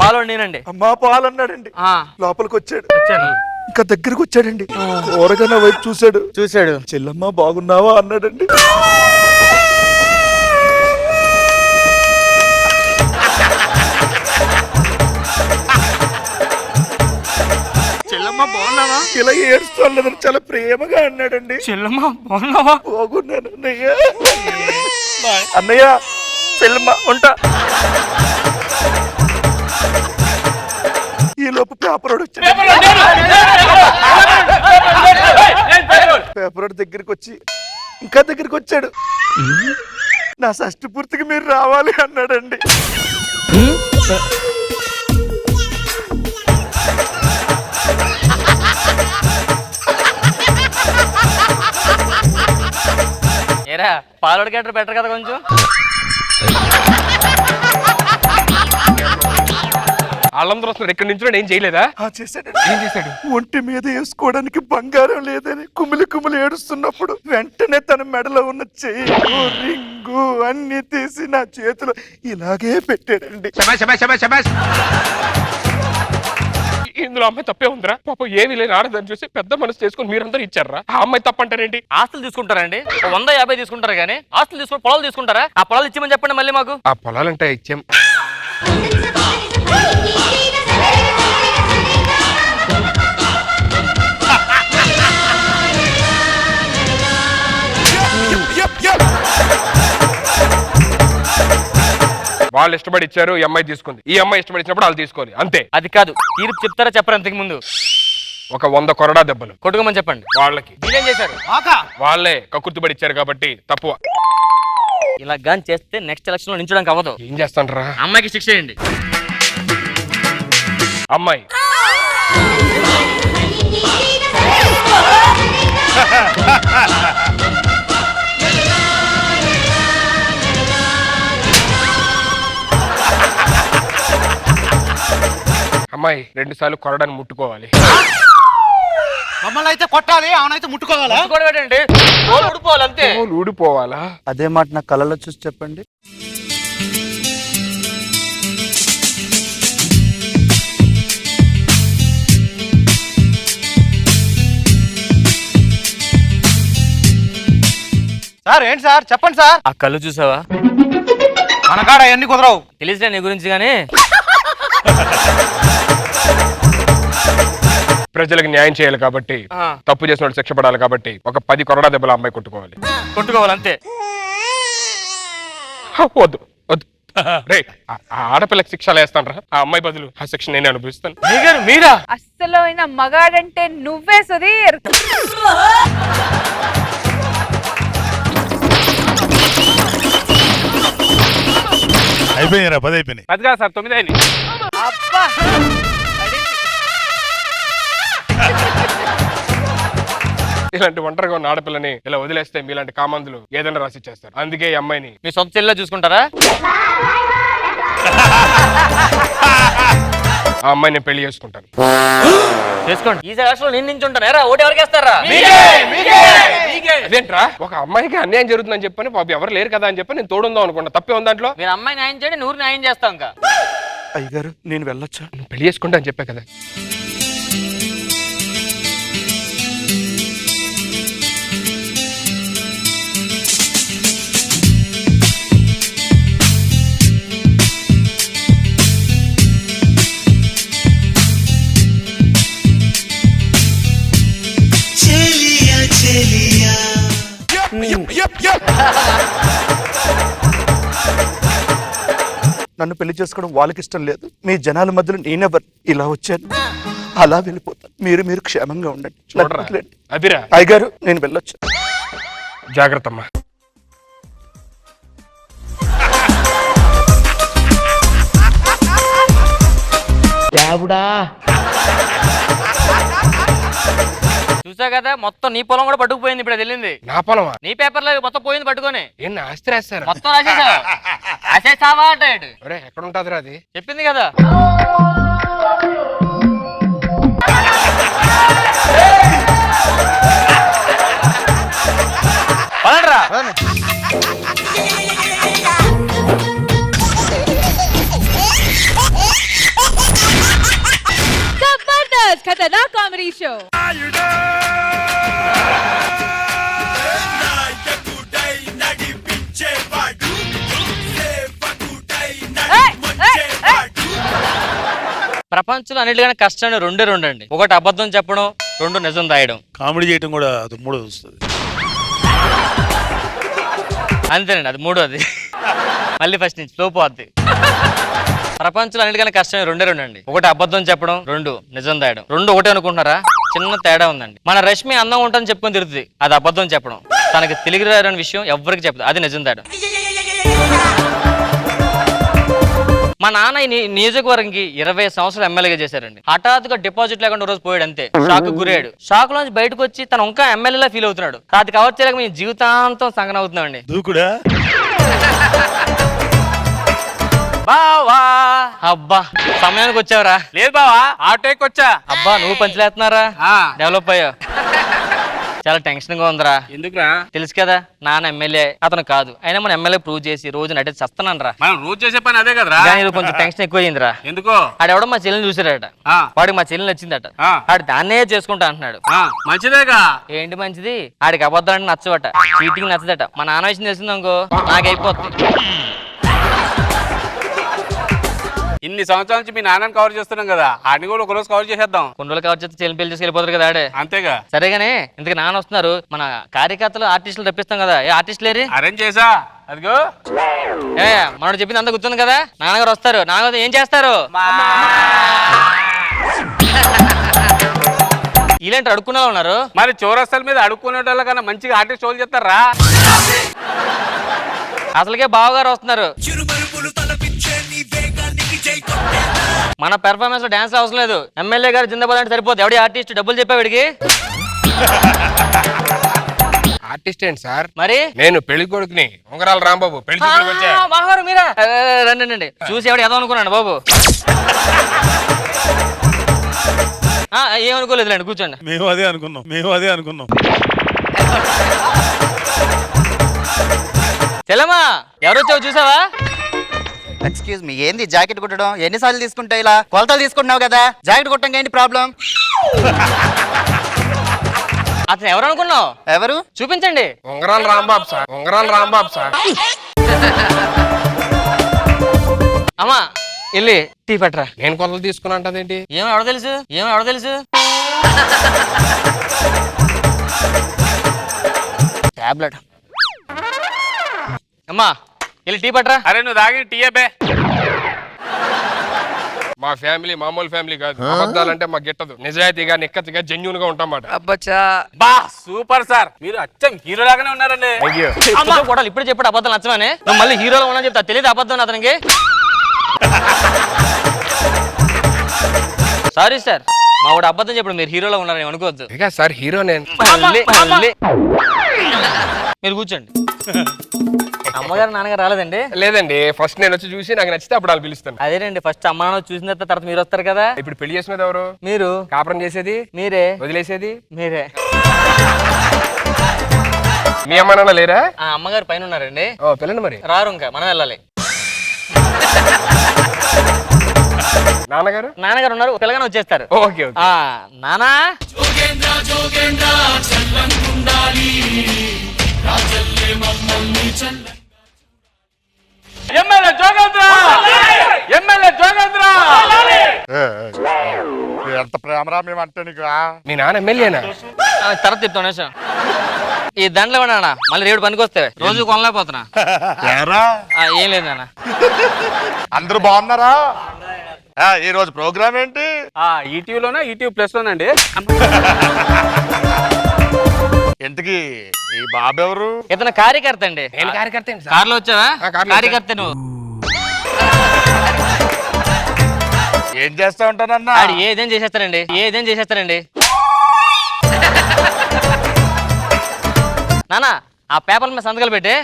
పాలోడు నేనండి. అమ్మా పాలు అన్నాడండి. లోపలికి వచ్చాడు. ఇంకా దగ్గరికి వచ్చాడండి. ఓరగా నా వైపు చూశాడు. చెల్లమ్మ బాగున్నావా అన్నాడండి. చెల్లమ్మ బాగున్నావా? ఇలా ఏడుస్తూ చాలా ప్రేమగా అన్నాడండి. చెల్లమ్మ బాగున్నావా? బాగున్నాను అన్నయ్య. అన్నయ్య చెల్లమ్మ ఉంటా. ఈ లోపు పేపర్ వచ్చాడు. పేపర్ దగ్గరికి వచ్చి ఇంకా దగ్గరికి వచ్చాడు. నా షష్టి పూర్తికి మీరు రావాలి అన్నాడండి. ఏరా పాలోడు గంట బెటర్ కదా కొంచెం. వాళ్ళందరూ వస్తున్నారు. ఎక్కడి నుంచి ఏం చేయలేదా? చేశాడు. ఏం చేశాడు? ఒంటి మీద వేసుకోవడానికి బంగారం లేదని కుమిలి ఏడుస్తున్నప్పుడు వెంటనే తన మెడలో ఉన్న చెయ్యి, రింగు అన్ని తీసి నా చేతిలో ఇలాగే పెట్టాడండి. ఇందులో అమ్మాయి తప్పే ఉందిరా. పాప ఏమి లేని ఆడదని చూసి పెద్ద మనసు చేసుకుని మీరందరూ ఇచ్చారా? ఆ అమ్మాయి తప్పంటారేంటి? ఆస్తులు తీసుకుంటారండి, 150 తీసుకుంటారు కానీ ఆస్తులు తీసుకుని పొలాలు తీసుకుంటారా? ఆ పొలాలు ఇచ్చామని చెప్పండి మళ్ళీ మాకు. ఆ పొలాలంటే ఇచ్చాం. వాళ్ళు ఇష్టపడి ఇచ్చారు, ఈ అమ్మాయి తీసుకుంది. ఈ అమ్మాయి ఇష్టపడి ఇచ్చినప్పుడు వాళ్ళు తీసుకోవాలి, అంతే. అది కాదు, తీర్పు చెప్తారా చెప్పరు అంతకు ముందు? ఒక 100 కొరడా దెబ్బలు కొట్టుకోమని చెప్పండి. వాళ్ళకి మీరేం చేశారు? వాళ్ళే కక్కుర్తిపడి ఇచ్చారు కాబట్టి తప్పు. ఇలా గాని చేస్తే నెక్స్ట్ ఎలక్షన్ లో నించడానికి అవ్వదు. ఏం చేస్తాండ్రా? అమ్మాయికి శిక్ష చేయండి. అమ్మాయి అమ్మాయి 2 సార్లు కొరడాన్ని ముట్టుకోవాలి. మమ్మల్ని అయితే కొట్టాలి, అవునైతే ముట్టుకోవాలా? ఊడిపోవాలి అంతే. ఊడిపోవాలా? అదే మాట నా కళ్ళలో చూసి చెప్పండి. సార్ ఏంటి సార్ చెప్పండి సార్. ఆ కళ్ళు చూసావా? మన కాడ అవన్నీ కుదరవు. తెలిసినా నీ గురించి కానీ ప్రజలకు న్యాయం చేయాలి కాబట్టి, తప్పు చేసిన వాడు శిక్ష పడాలి కాబట్టి ఒక 10 కొరడా దెబ్బలు అమ్మాయి కొట్టుకోవాలి. కొట్టుకోవాలంతే. వద్దు వద్దు రే, ఆ ఆడపిల్లకి శిక్ష వేస్తాను. ఆ అమ్మాయి బదులు ఆ శిక్ష నేనే అనుభవిస్తాను. మీరా అస్సలు అయిన మగాడంటే నువ్వే సుధీర్. అయిపోయినారా 10 అయిపోయినాయి. 10 కాదు సార్ 9 అయినాయి. అబ్బా ఇలాంటి ఒంటరిగా ఉన్న ఆడపిల్లని ఇలా వదిలేస్తే మీలాంటి కామందులు ఏదైనా రాసి చేస్తారు. అందుకే ఈ అమ్మాయిని మీ సొంత చెల్లిలా చూసుకుంటారా? ఆ అమ్మాయిని పెళ్లి చేసుకుంటాను. చేసుకోండి. ఈ రాష్ట్రంలో నేను నించుంటాను. ఎరా ఓటు ఎవరికి వేస్తారా? అదేంట్రా, ఒక అమ్మాయికి అన్యాయం జరుగుతుందని చెప్పని పాపం ఎవరు లేరు కదా అని చెప్పి నేను తోడుందాం అనుకుంటా. తప్పే ఉంది దాంట్లో. మీరు అమ్మాయి న్యాయం చేయండి, నూరు న్యాయం చేస్తాం. ఇంకా అయ్యగారు నేను వెళ్ళొచ్చా? నువ్వు పెళ్లి చేసుకుంటా అని చెప్పా కదా. నన్ను పెళ్లి చేసుకోవడం వాళ్ళకి ఇష్టం లేదు. మీ జనాల మధ్యలో నేనెవరు ఇలా వచ్చాను, అలా వెళ్ళిపోతాను. మీరు క్షేమంగా ఉండండి. చూడరా అదిరా. అయ్యగారు నేను వెళ్ళొచ్చు. జాగ్రత్త అమ్మా. చూసా కదా, మొత్తం నీ పొలం కూడా పట్టుకుపోయింది. ఇప్పుడు వెళ్ళింది నా పొలమా? నీ పేపర్లో మొత్తం పోయింది పట్టుకొని. ఏం నా ఆస్తి రాస్తారా? మొత్తం రాసేసావా అంటాడు. ఎక్కడ ఉంటుందిరా అది? చెప్పింది కదా. పదండ్రా. Jabardasth Khatarnak comedy show. ప్రపంచంలో అన్నిటికన్నా కష్టాన్ని రెండే అండి. ఒకటి అబద్ధం చెప్పడం, 2 నిజం దాయడం. కామెడీ చేయడం కూడా అది 3 వస్తుంది. అంతేనండి, అది 3వది. మళ్ళీ ఫస్ట్ నుంచి స్లో పోద్ది. ప్రపంచంలో అన్నిటికన్నా కష్టం రెండే అండి. ఒకటి అబద్ధం చెప్పడం, 2 నిజం దాయడం. 2 ఒకటే అనుకుంటున్నారా? చిన్న తేడా ఉందండి. మన రష్మి అందం ఉంటుందని చెప్పుకొని తిరుగుతుంది, అది అబద్ధం చెప్పడం. తనకి తెలుగు రాని విషయం ఎవరికి చెప్పదు, అది నిజం దాయడం. మా నాన్న ఈ నియోజకవర్గంకి 20 సంవత్సరాలు ఎమ్మెల్యేగా చేశారండి. హఠాత్తుగా డిపాజిట్ లేకుండా రోజు పోయాడు, అంతే. షాక్ గురయ్యాడు. షాక్ లోంచి బయటకు వచ్చి తను ఇంకా ఎమ్మెల్యేలా ఫీల్ అవుతున్నాడు. అది కవర్ చేయలేక మేము జీవితాంతం సంగన అవుతున్నామండి. దూకుడా బావా, అబ్బా సమయానికి వచ్చావరా? లేదు బావా, ఆటోకి వచ్చా. అబ్బా నువ్వు పంచలేస్తున్నారా? డెవలప్ అయ్యా. చాలా టెన్షన్ గా ఉందిరా. ఎందుకురా? తెలుసు కదా, నాన్న ఎమ్మెల్యే, అతను కాదు. అయినా మన ఎమ్మెల్యే ప్రూవ్ చేసి రోజు నటి చస్తున్నాను రా. మనం రోజు చేసే పని అదే కదరా. కానీ కొంచెం టెన్షన్ ఎక్కువైందిరా. ఎందుకో? ఆడెవడో మా చెల్లిని చూసాడట. వాడికి మా చెల్లి నచ్చిందట. ఆడు దాన్నే చేసుకుంటా అంటున్నాడు. మంచిదేగా. ఏంటి మంచిది? ఆడికి అబద్ధాలు నచ్చవట, చీటింగ్ నచ్చదట. మా నాన్న విషయం తెలిసింది అనుకో నాకైపోతుంది. ఇన్ని సంవత్సరాల నుంచి మీ నాన్నని కవర్ చేస్తున్నాం కదా, ఆడిని కూడా ఒక రోజు కవర్ చేసేద్దాం. కొన్ని రోజులు కవర్ చేస్తే చెల్లి పెళ్లి చేసి వెళ్ళిపోతారు కదా ఆడే. అంతేగా. సరేగానే ఇంతకు నాన్న వస్తున్నారు. మన కార్యకర్తలు ఆర్టిస్టులు రప్పిస్తాం కదా, ఏ ఆర్టిస్ట్ లేరు? అరేంజ్ చేసా. అదిగో మనోడు చెప్పింది అంతా గుర్తుంది కదా. నాన్నగారు వస్తారు. నాన్నగారు ఏం చేస్తారు? ఇలాంటి అడుక్కునే ఉన్నారు. మరి చౌరస్తాల మీద అడుక్కునే వాళ్ళ కన్నా మంచిగా ఆర్టిస్ట్ వాళ్ళు చేస్తారా? అసలుకే బావగారు వస్తున్నారు. మన పెర్ఫార్మెన్స్ లో డాన్స్ అవసరం లేదు. ఎమ్మెల్యే గారు జిందాబాద్ అంటే సరిపోతుంది. ఎవడి ఆర్టిస్ట్? డబ్బులు చెప్పా వీడికి. ఆర్టిస్ట్ ఏంటి సార్? మరి నేను పెళ్లి కొడుకుని, ఉంగరాల రాంబాబు. పెళ్లి చూపులకు వచ్చా. బావగారు మీరా? రండి. చూసి ఎవడు ఏదో అనుకున్నాను బాబు. ఏమనుకోలేదులేండి, కూర్చోండి. మేము అదే అనుకున్నాం. చెల్లమ్మా, ఎవరు వచ్చావు చూసావా? ఎక్స్క్యూజ్ మీ, ఏంది జాకెట్ కుట్టడం? ఎన్నిసార్లు తీసుకుంటావు? ఇలా కొలతలు తీసుకుంటున్నావు కదా, జాకెట్ కుట్టడం ఏంటి ప్రాబ్లం? అతను ఎవరు అనుకున్నావు? ఎవరు? చూపించండి. ఉంగరాలు రాంబాబు సార్, ఉంగరాలు రాంబాబు సార్. అమ్మా వెళ్ళి టీ పట్టరా. నేను కొలలు తీసుకున్నా అంటదేంటి? ఏమో ఎవడ తెలుసు, ఏమో ఎవడ తెలుసు. టాబ్లెట్. అమ్మా వెళ్ళి టీ పట్టరా. అరే నువ్వు తాగి టీ బే. మా ఫ్యామిలీ మామూలు ఫ్యామిలీ కాదు. అబద్ధాలంటే మాకు గిట్టదు. నిజాయితీగా నిక్కతిగా జెన్యూన్ గా ఉంటామాట. అబ్బచ్చా బా సూపర్ సార్, మీరు అచ్చం హీరో లాగానే ఉన్నారండి. కూడా ఇప్పుడు చెప్పాడు అబద్ధం నచ్చమని. నువ్వు మళ్ళీ హీరోలో ఉన్నా చెప్తా. తెలియదు అబద్ధం అతనికి. సారీ సార్, మా వాడు అబద్ధం చెప్పాడు. మీరు హీరోలో ఉన్నారని అనుకోవద్దు. సార్ హీరో నేను. మీరు కూర్చోండి. అమ్మగారు నాన్నగారు రాలేదండి? లేదండి, ఫస్ట్ నేను వచ్చి చూసి నాకు నచ్చితే అప్పుడు వాళ్ళు పిలుస్తాను. అదేనండి, ఫస్ట్ అమ్మ నాన్న చూసిన తర్వాత మీరు వస్తారు కదా. ఇప్పుడు పెళ్లి చేసినది ఎవరు? మీరు. కాపురం చేసేది మీరే. వదిలేసేది మీరే. మీ అమ్మ నాన్న లేరా? ఆ అమ్మగారు పైన ఉన్నారండి. ఓ పిల్లండి మరి. రారు ఇంకా, మనం వెళ్ళాలి. నాన్నగారు? నాన్నగారు ఉన్నారు, పిల్లగానే వచ్చేస్తారు. Okay okay. నానా ఎమ్మెల్యే జోగేంద్ర, ఎమ్మెల్యే జోగేంద్ర. ఎంత ప్రేమరా మేమంటే నీకు. మీ నాన్న ఎమ్మెల్యేనా? తర్వాత చెప్తాను సార్. ఈ దండలు ఇవ్వనా, మళ్ళీ రేపు పనికి వస్తే రోజు కొనలేకపోతున్నా. ఏం లేదు నాన్న. అందరూ బాగున్నారా? ఈ రోజు ప్రోగ్రామ్ ఏంటి? ఈటీవీలోనా, ఈటీవీ ప్లస్ లోనండి. ఇంతకి ఈ బాబు ఎవరు? ఇతను కార్యకర్త అండి. నేను కార్యకర్త. కార్లో వచ్చావా? కార్యకర్త నువ్వు. ఏం చేస్తా ఉంటానన్నా? ఏదేం చేసేస్తారండి, ఏదేం చేసేస్తారండి. నానా ఆ పేపర్ల మీద సంతకాలు పెట్టి.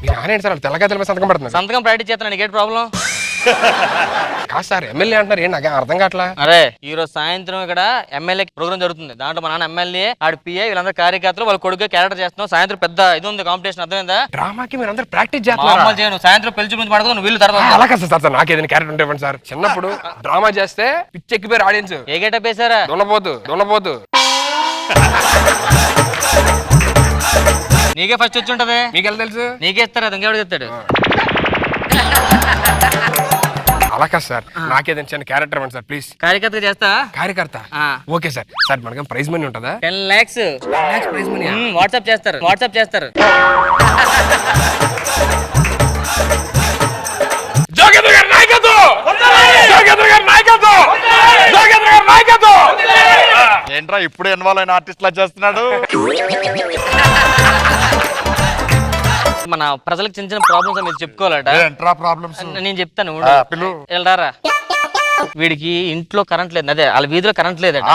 మీ నాన్న ఏంటి సార్ తెల్లగద్దల మీద సంతకం పడుతుంది? సంతకం ప్రాక్టీస్ చేస్తాను. నీకేంటి ప్రాబ్లం? కాదు సార్, ఎమ్మెల్యే అంటున్నారు ఏంటి? నాకు అర్థం కావట్లా. అరే ఈ రోజు సాయంత్రం ఇక్కడ ఎమ్మెల్యే ప్రోగ్రామ్ జరుగుతుంది. దాంట్లో మా నాన్న ఎమ్మెల్యే, ఆడి పిఐ, వీళ్ళందరూ కార్యకర్తలు, వాళ్ళ కొడుకు క్యారెక్టర్ చేస్తున్నాం. సాయంత్రం పెద్ద ఇది ఉంది, కాంపిటీషన్. అర్థమైందా? డ్రామాకి మీరు అందరూ ప్రాక్టీస్ చేస్తున్నారు. సాయంత్రం పెళ్లి చూపించి పడుకో, నువ్వు వీళ్ళు తర్వాత. అలా కాదు సార్, నాకు ఏదైనా క్యారెక్టర్ ఉంటే ఇవ్వండి సార్. చిన్నప్పుడు డ్రామా చేస్తే పిచ్చెక్కిపోయారు ఆడియన్స్. ఏ గెటప్ వేసారా? దున్నపోతు. నీకే ఫస్ట్ వచ్చి ఉంటది. మీకెళ్ళ తెలుసు? నీకే ఇస్తారు, అది ఇంకెవడు చెప్తాడు. అలా కాదు సార్, నాకేదైనా చిన్న క్యారెక్టర్ ఇవ్వండి సార్ ప్లీజ్. కార్యకర్త చేస్తా. కార్యకర్త? Okay sir. సార్ మనకి ప్రైజ్ మనీ ఉంటుందా? 10 lakhs ప్రైజ్ మనీ వాట్సాప్ చేస్తారు. జోగేంద్ర గారి నాయకత్వం! జోగేంద్ర గారి నాయకత్వం! జోగేంద్ర గారి నాయకత్వం! ఏంట్రా ఇప్పుడు ఇన్వాల్వ్ అయిన ఆర్టిస్ట్ లా చేస్తున్నాడు? మన ప్రజలకు చిన్న చిన్న ప్రాబ్లమ్స్ మీరు చెప్పుకోవాలట. ఏంట్రా ప్రాబ్లమ్స్? నేను చెప్తాను. వెళ్ళారా? వీడికి ఇంట్లో కరెంట్ లేదు, అదే వాళ్ళ వీధిలో కరెంట్ లేదట.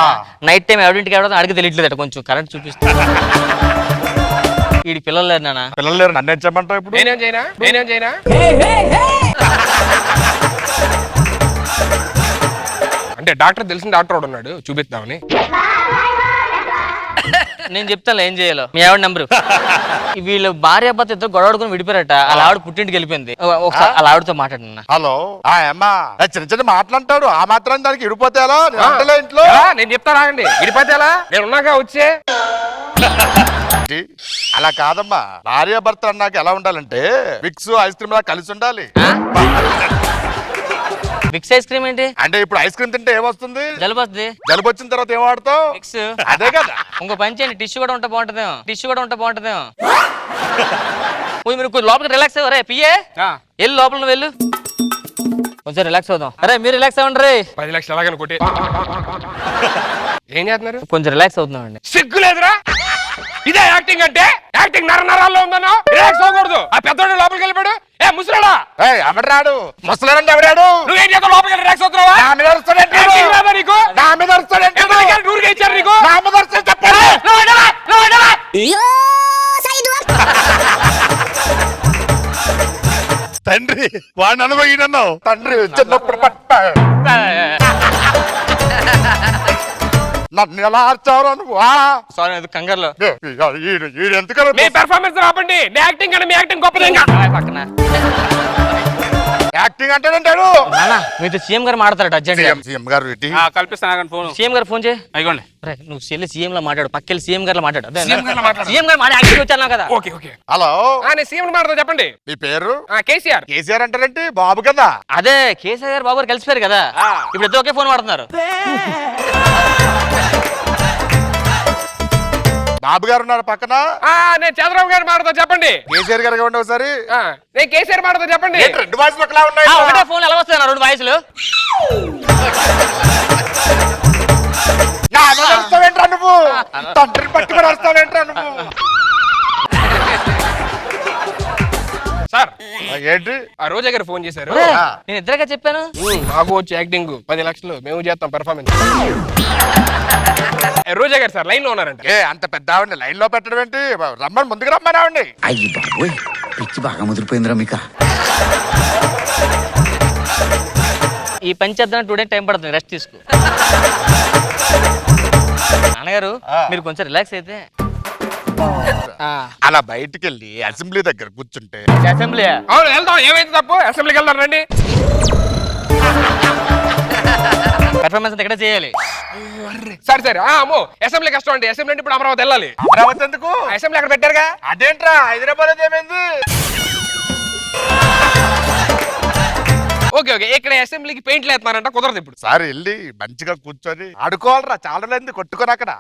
నైట్ టైం ఎవరింటికి ఎవడో అడిగి తెలియట్లేదట. కొంచెం కరెంట్ చూపిస్తా. వీడి పిల్లలు లేరు నాన్న. పిల్లలు లేరు, నన్ను ఏం చేయమంటావు ఇప్పుడు? నేనేం చేయనా? అంటే డాక్టర్ తెలిసిన డాక్టర్ ఒకడు ఉన్నాడు, చూపిద్దామని. నేను చెప్తాను ఏం చేయాలో. మీ ఆవిడ నెంబరు. వీళ్ళు భార్య భర్త ఇద్దరు గొడవడుకుని విడిపోయారట. వాళ్ళ ఆవిడ పుట్టింటికి వెళ్ళిపోయింది. ఒకసారి వాళ్ళ ఆవిడతో మాట్లాడినా. హలో అమ్మా, చిన్న చిన్న మాట్లాంటాడు. ఆ మాత్రం దానికి విడిపోతే ఎలా? ఇంట్లో నేను చెప్తా రాగండి. విడిపోతే ఎలా? నేను ఉన్నాగా వచ్చే. అలా కాదమ్మా, భార్య భర్త అన్నాక ఎలా ఉండాలంటే విక్స్ ఐస్ క్రీమ్ లా కలిసి ఉండాలి. విక్స్ ఐస్ క్రీమ్ ఏంటి? అంటే ఇప్పుడు ఐస్ క్రీమ్ తింటే ఏమొస్తుంది? జలుబు వస్తుంది. జలుబు వచ్చిన తర్వాత ఏం వాడతావు? విక్స్. అదే కదా. ఇంకో పని చేయండి, టిష్యూ కూడా ఉంటే బాగుంటుందేమో. మీరు కొంచెం లోపలికి రిలాక్స్ అవ్వరే. పిఏ వెళ్ళి లోపల నువ్వు వెళ్ళు, కొంచెం రిలాక్స్ అవుదాం. అరే మీరు రిలాక్స్ అవ్వండి రే. 10 లక్షలు అలాగని కొట్టి ఏం చేస్తున్నారు? కొంచెం రిలాక్స్ అవుతున్నామండి. సిగ్గు లేదురా? ఇదే యాక్టింగ్ అంటే? యాక్టింగ్ నరాల్లో ఉందన్నా. రిలాక్స్ అవ్వకూడదు. ఆ పెద్దోడు లోపలికి వెళ్ళిపోయాడు. ఏ ముసలాడా? ఎవడాడు? ముసలాడంటే ఎవడాడు? నువ్వేం చేస్తావు? లోపలికి రిలాక్స్ అవుతున్నావా? నా మీద అరుస్తాడేంటి? నీకు నా మీద అరుస్తాడేంటి? ఊరికే ఇచ్చారు నీకు. నా మీద అరుస్తాడు చెప్పండి. తండ్రి వాడిని అనుభవన్నావు. తండ్రి చిన్నప్పుడు నన్ను ఎలా ఆర్చావు నువ్వు? సారీ కంగారులో. మీ పెర్ఫార్మెన్స్ ఆపండి. మీ యాక్టింగ్ కానీ మీ యాక్టింగ్ గొప్పది. పక్కన యాక్టింగ్ అంటాడంటాడు నాన్న మీతో సీఎం గారు మాట్లాడతారట అర్జెంట్ సీఎం గారు ఏంటి? కల్పిస్తాను ఫోన్. సీఎం గారు ఫోన్ చేయి. అయిగోండి. నువ్వు చెల్లి సీఎం లా మాట్లాడు, పక్కెళ్ళి సీఎం గారు మాట్లాడు. సీఎం గారిలా మాట్లాడు. సీఎం గారు మాట్లాడి యాక్టింగ్ వచ్చాను కదా. Okay okay. హలో, నేను సీఎం మాట్లాడతా చెప్పండి. మీ పేరు? కేసీఆర్. కేసీఆర్ అంటారంటే బాబు కదా. అదే కేసీఆర్ గారు బాబు గారు కలిసిపోయారు కదా, ఇప్పుడు ఇద్దరు ఒకే ఫోన్ వాడుతున్నారు. బాబు గారు ఉన్నారు పక్కన. నేను చంద్రబాబు గారు మాట్లాడతా చెప్పండి. కేసీఆర్ గారు ఇవ్వండి ఒకసారి. నేను కేసీఆర్ మాట్లాడతా చెప్పండి. ఏంటి రెండు వాయిస్లు ఒకలా ఉన్నాయి? ఒకటే ఫోన్ ఎలా వస్తాయి రెండు వాయిస్లు? అరుస్తావేంట్రా నువ్వు? తండ్రిని పట్టుకొని అరుస్తావేంట్రా నువ్వు? సార్ ఏంటి? ఆ రోజా గారు ఫోన్ చేశారు. నేను ఇద్దరుగా చెప్పాను. మాకు వచ్చి యాక్టింగ్ 10 లక్షలు మేము చేస్తాం పెర్ఫార్మెన్స్. రోజా గారు సార్ లైన్ లో ఉన్నారంట. అంత పెద్ద ఆవిడ లైన్ లో పెట్టడం ఏంటి? రమ్మని ముందుకు రమ్మని ఆవిడ. అయ్యి బాబోయ్ పిచ్చి బాగా ముదిరిపోయిందిరా మీకు. ఈ పని చేద్దాం 2 days టైం పడుతుంది, రెస్ట్ తీసుకో. నాన్నగారు మీరు కొంచెం రిలాక్స్ అయితే. అలా బయటికి వెళ్ళి అసెంబ్లీ దగ్గర కూర్చుంటే. అసెంబ్లీ అవును వెళ్దాం. ఏమైంది తప్పు? అసెంబ్లీకి వెళ్దాం రండి. పెర్ఫార్మెన్స్ అంతా ఎక్కడ చేయాలి? సరే సరే. అమ్మో అసెంబ్లీ కష్టం అండి. అసెంబ్లీ అంటే ఇప్పుడు అమరావతి వెళ్ళాలి. అమరావతి ఎందుకు? అసెంబ్లీ అక్కడ పెట్టారుగా. అదేంట్రా హైదరాబాద్ ఏమైంది? Okay okay. ఇక్కడ అసెంబ్లీకి పెయింట్లు వేస్తున్నారంట, కుదరదు ఇప్పుడు. సార్ వెళ్ళి మంచిగా కూర్చొని ఆడుకోవాలరా, చాలా లేదు కొట్టుకొని అక్కడ.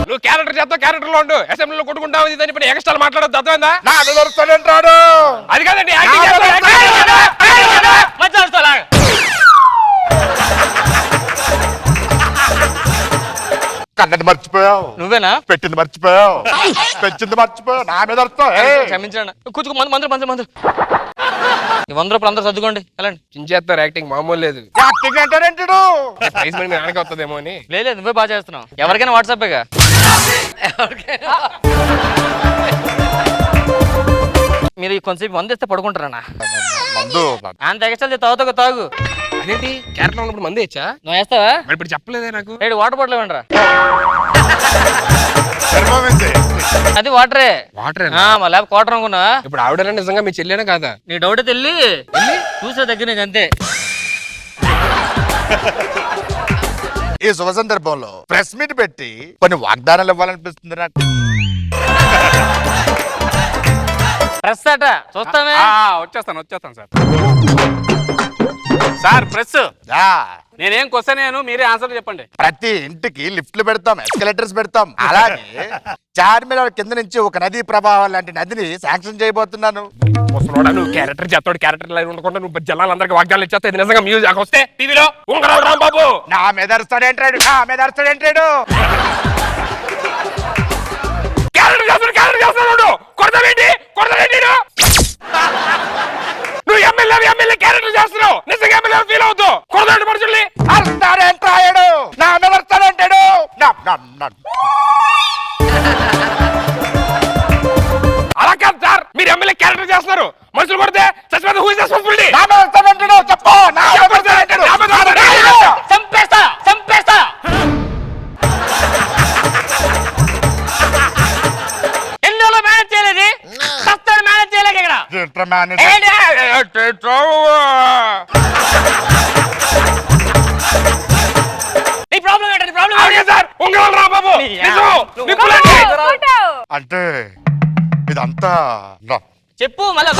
నువ్వు క్యారెక్టర్ చేస్తావు, క్యారెక్టర్ లో ఉండు. అసెంబ్లీలో కొట్టుకుంటావు ఇది ఇప్పుడు ఎక్స్ట్రా మాట్లాడద్దు, అర్థమైందా? నా అడుగుతాడు అది కాదండి. కన్నది మర్చిపోయావు. నువ్వేనా పెట్టింది మర్చిపోయావు. పెంచింది మర్చిపోయావు. నా మీద అరుస్తావు. క్షమించండి. కూర్చుకో. మందులు 100 రూపాయలు అందరూ సర్దుకోండి, వెళ్ళండి. చించేస్తారు. యాక్టింగ్ మామూలు లేదు. యాక్టింగ్ అంటారేంటి? ప్రైజ్ మనీ మీ నాన్నకి వస్తుందేమో అని. లేదు నువ్వే బాగా చేస్తున్నావు. ఎవరికైనా వాట్సాపేగా. మీరు కొంచెంసేపు మందు ఇస్తే పడుకుంటారన్నా. మందు అంత ఎక్స్ట్రా తాగుతావు తాగు. అదేంటి క్యారెక్టర్ ఉన్నప్పుడు మంది ఇచ్చా? నువ్వు వేస్తావా? మరి ఇప్పుడు చెప్పలేదే నాకు. Water bottle ఇవ్వండిరా. పెర్ఫార్మెన్స్ అది వాటరే. వాటర్ లేకపోతే క్వార్టర్ అనుకున్నా. ఇప్పుడు ఆవిడ నిజంగా మీ చెల్లేనా కాదా? నీ డౌట్ తెల్లి చూసే దగ్గర నీకు అంతే. ఈ శుభ సందర్భంలో ప్రెస్ మీట్ పెట్టి కొన్ని వాగ్దానాలు ఇవ్వాలనిపిస్తుంది నాకు. ప్రెస్ అట చూస్తామే. వచ్చేస్తాను సార్. ప్రెస్ నేనేం క్వశ్చన్ అయ్యాను, మీరే ఆన్సర్ చెప్పండి. ప్రతి ఇంటికి లిఫ్ట్లు పెడతాం, ఎస్కలేటర్స్ పెడతాం. అలాగే చార్మినార్ కింద నుంచి ఒక నదీ ప్రవాహం లాంటి నదిని శాంక్షన్ చేయబోతున్నాను. నువ్వు క్యారెక్టర్ చేస్తాడు, క్యారెక్టర్ లైన్ ఉండకుండా నువ్వు జనాలందరికీ వాగ్దానాలు ఇచ్చేస్తే ఇది నిజంగా మ్యూజిక్ వస్తే టీవీలో ఉంగరాలు రాంబాబు నా మీద అరుస్తాడేంటాడు. క్యారెక్టర్ చేస్తాడు. కొడతావేంటి నువ్వు ఎమ్మెల్యే క్యారెక్టర్ చేస్తున్నావు. నిజంగా ఎమ్మెల్యే ఫీల్ అవుతావు. కొడతాడు మనుషుల్ని. అరుస్తాడేంటాడు. నా మీద అరుస్తాడంటాడు. అలా కాదు సార్, మీరు ఎమ్మెల్యే క్యారెక్టర్ చేస్తున్నారు. మనుషులు కొడితే చచ్చిపోతే హూ ఇస్ రెస్పాన్సిబిలిటీ? నా మీద అరుస్తాడంటాడు. చెప్పు. చంపేస్తా. ఎన్నో మేనేజ్ చేయలేదు, మేనేజ్ చేయలేక ఇక్కడ. నీ ప్రాబ్లం ఏంటండి? ప్రాబ్లం సార్ ఉంగరాలు రా బాబు. అంటే ఇదంతా చెప్పు మళ్ళా.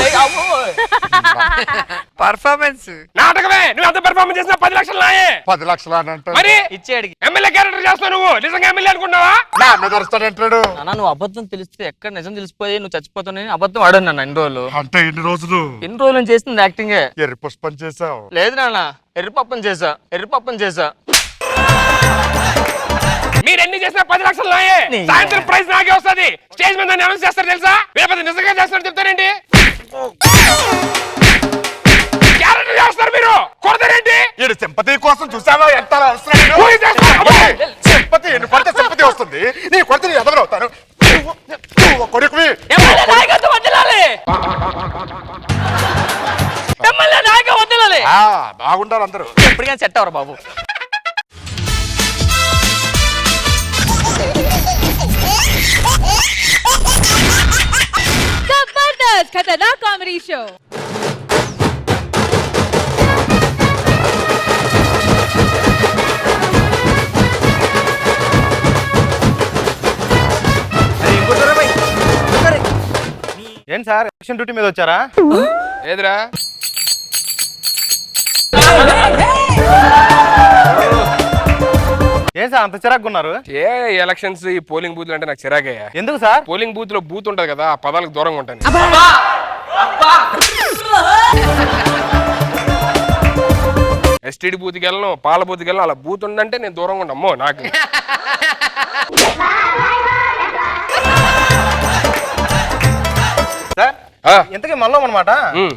పర్ఫార్మెన్స్ నాటకమే. నువ్వు ఎంత పెర్ఫార్మెన్స్ చేసినా 10 లక్షలు నాయే. 10 లక్షలు అని అంటే మరి ఇచ్చేడికి ఎమ్మెల్యే క్యారెక్టర్ చేస్తావు నువ్వు. నిజంగా ఎమ్మెల్యే అనుకున్నావా? నా మీద అరుస్తాడంటాడు. అన్నా నువ్వు అబద్ధం తెలిస్తే ఎక్కడ నిజం తెలిసిపోయి నువ్వు చచ్చిపోతావు. అబద్ధం ఆడాను నాన్న ఎన్ని రోజులు. అంటే ఎన్ని రోజులు నేను చేస్తుంది యాక్టింగే. ఎర్రి పుష్పం చేసావు. లేదు నాన్న, ఎర్రిపప్పం చేసా. మీరు ఎన్ని చేసినా 10 లక్షలు నాయే. సాయంత్రం ప్రైజ్ నాకే వస్తుంది. స్టేజ్ మీద అనౌన్స్ చేస్తారు తెలుసా? లేకపోతే నిజంగా చేస్తారు చెప్తారేంటి? క్యారెక్టర్ చేస్తారు మీరు. కొడతారేంటి? ఈడు సింపతి కోసం చూసావా ఎంత సింపతి. ఎన్ని కొడితే సింపతి వస్తుంది. నీ కొడితే నీ ఎదవరవుతాను. కొడుకువి బాగుండాలి అందరూ. ఎప్పటికైనా సెట్ అవరు బాబు. Jabardasth Khatarnak comedy show. ఏంటి సార్ ఎలక్షన్ డ్యూటీ మీద వచ్చారా? ఏదిరా ఏం సార్ అంత చిరాకున్నారు? ఏ ఎలక్షన్స్ ఈ పోలింగ్ బూత్లు అంటే నాకు చిరాకయ్యా. ఎందుకు సార్? పోలింగ్ బూత్ లో బూత్ ఉంటది కదా, ఆ పదాలకు దూరంగా ఉంటాను. ఎస్టీడీ బూత్కి వెళ్ళను, పాల బూత్కి వెళ్ళను, అలా బూత్ ఉందంటే నేను దూరంగా ఉండమ్మో నాకు. సార్ ఇంతకీ మనలో అనమాట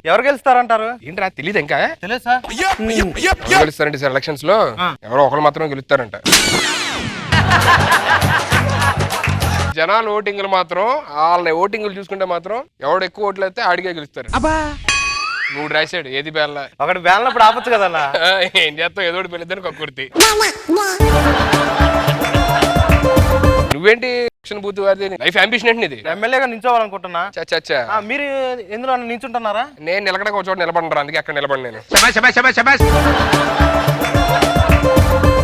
ఎవరు గెలుస్తారంటారు? ఏంట్రా తెలీదు ఇంకా? తెలియదు సార్. ఎవరు గెలుస్తారంటే సార్ ఎలక్షన్స్ లో ఎవరో ఒకరు మాత్రం గెలుస్తారంట. జనాలు ఓటింగ్లు మాత్రం వాళ్ళ ఓటింగ్లు చూసుకుంటే మాత్రం ఎవడు ఎక్కువ ఓట్లు అయితే ఆడిగే గెలుస్తారు. మూడు రాశాడు ఏది బేళ్ళ ఒకటి బేళ్ళప్పుడు ఆపచ్చు కదా. ఏం చేస్తావు, ఏదో ఒకటి పెళ్ళిద్దని కొక్కుర్తి. నువ్వేంటి ఎలక్షన్ బూత్ వారిది లైఫ్ అంబిషన్ ఏంటి ఇది? ఎమ్మెల్యేగా నిల్చోవాలనుకుంటున్నా. చచ్చా మీరు ఎందులో నిల్చుంటున్నారా? నేను నిలకడగా ఒక చోట నిలబడరా, అందుకే అక్కడ నిలబడి నేను.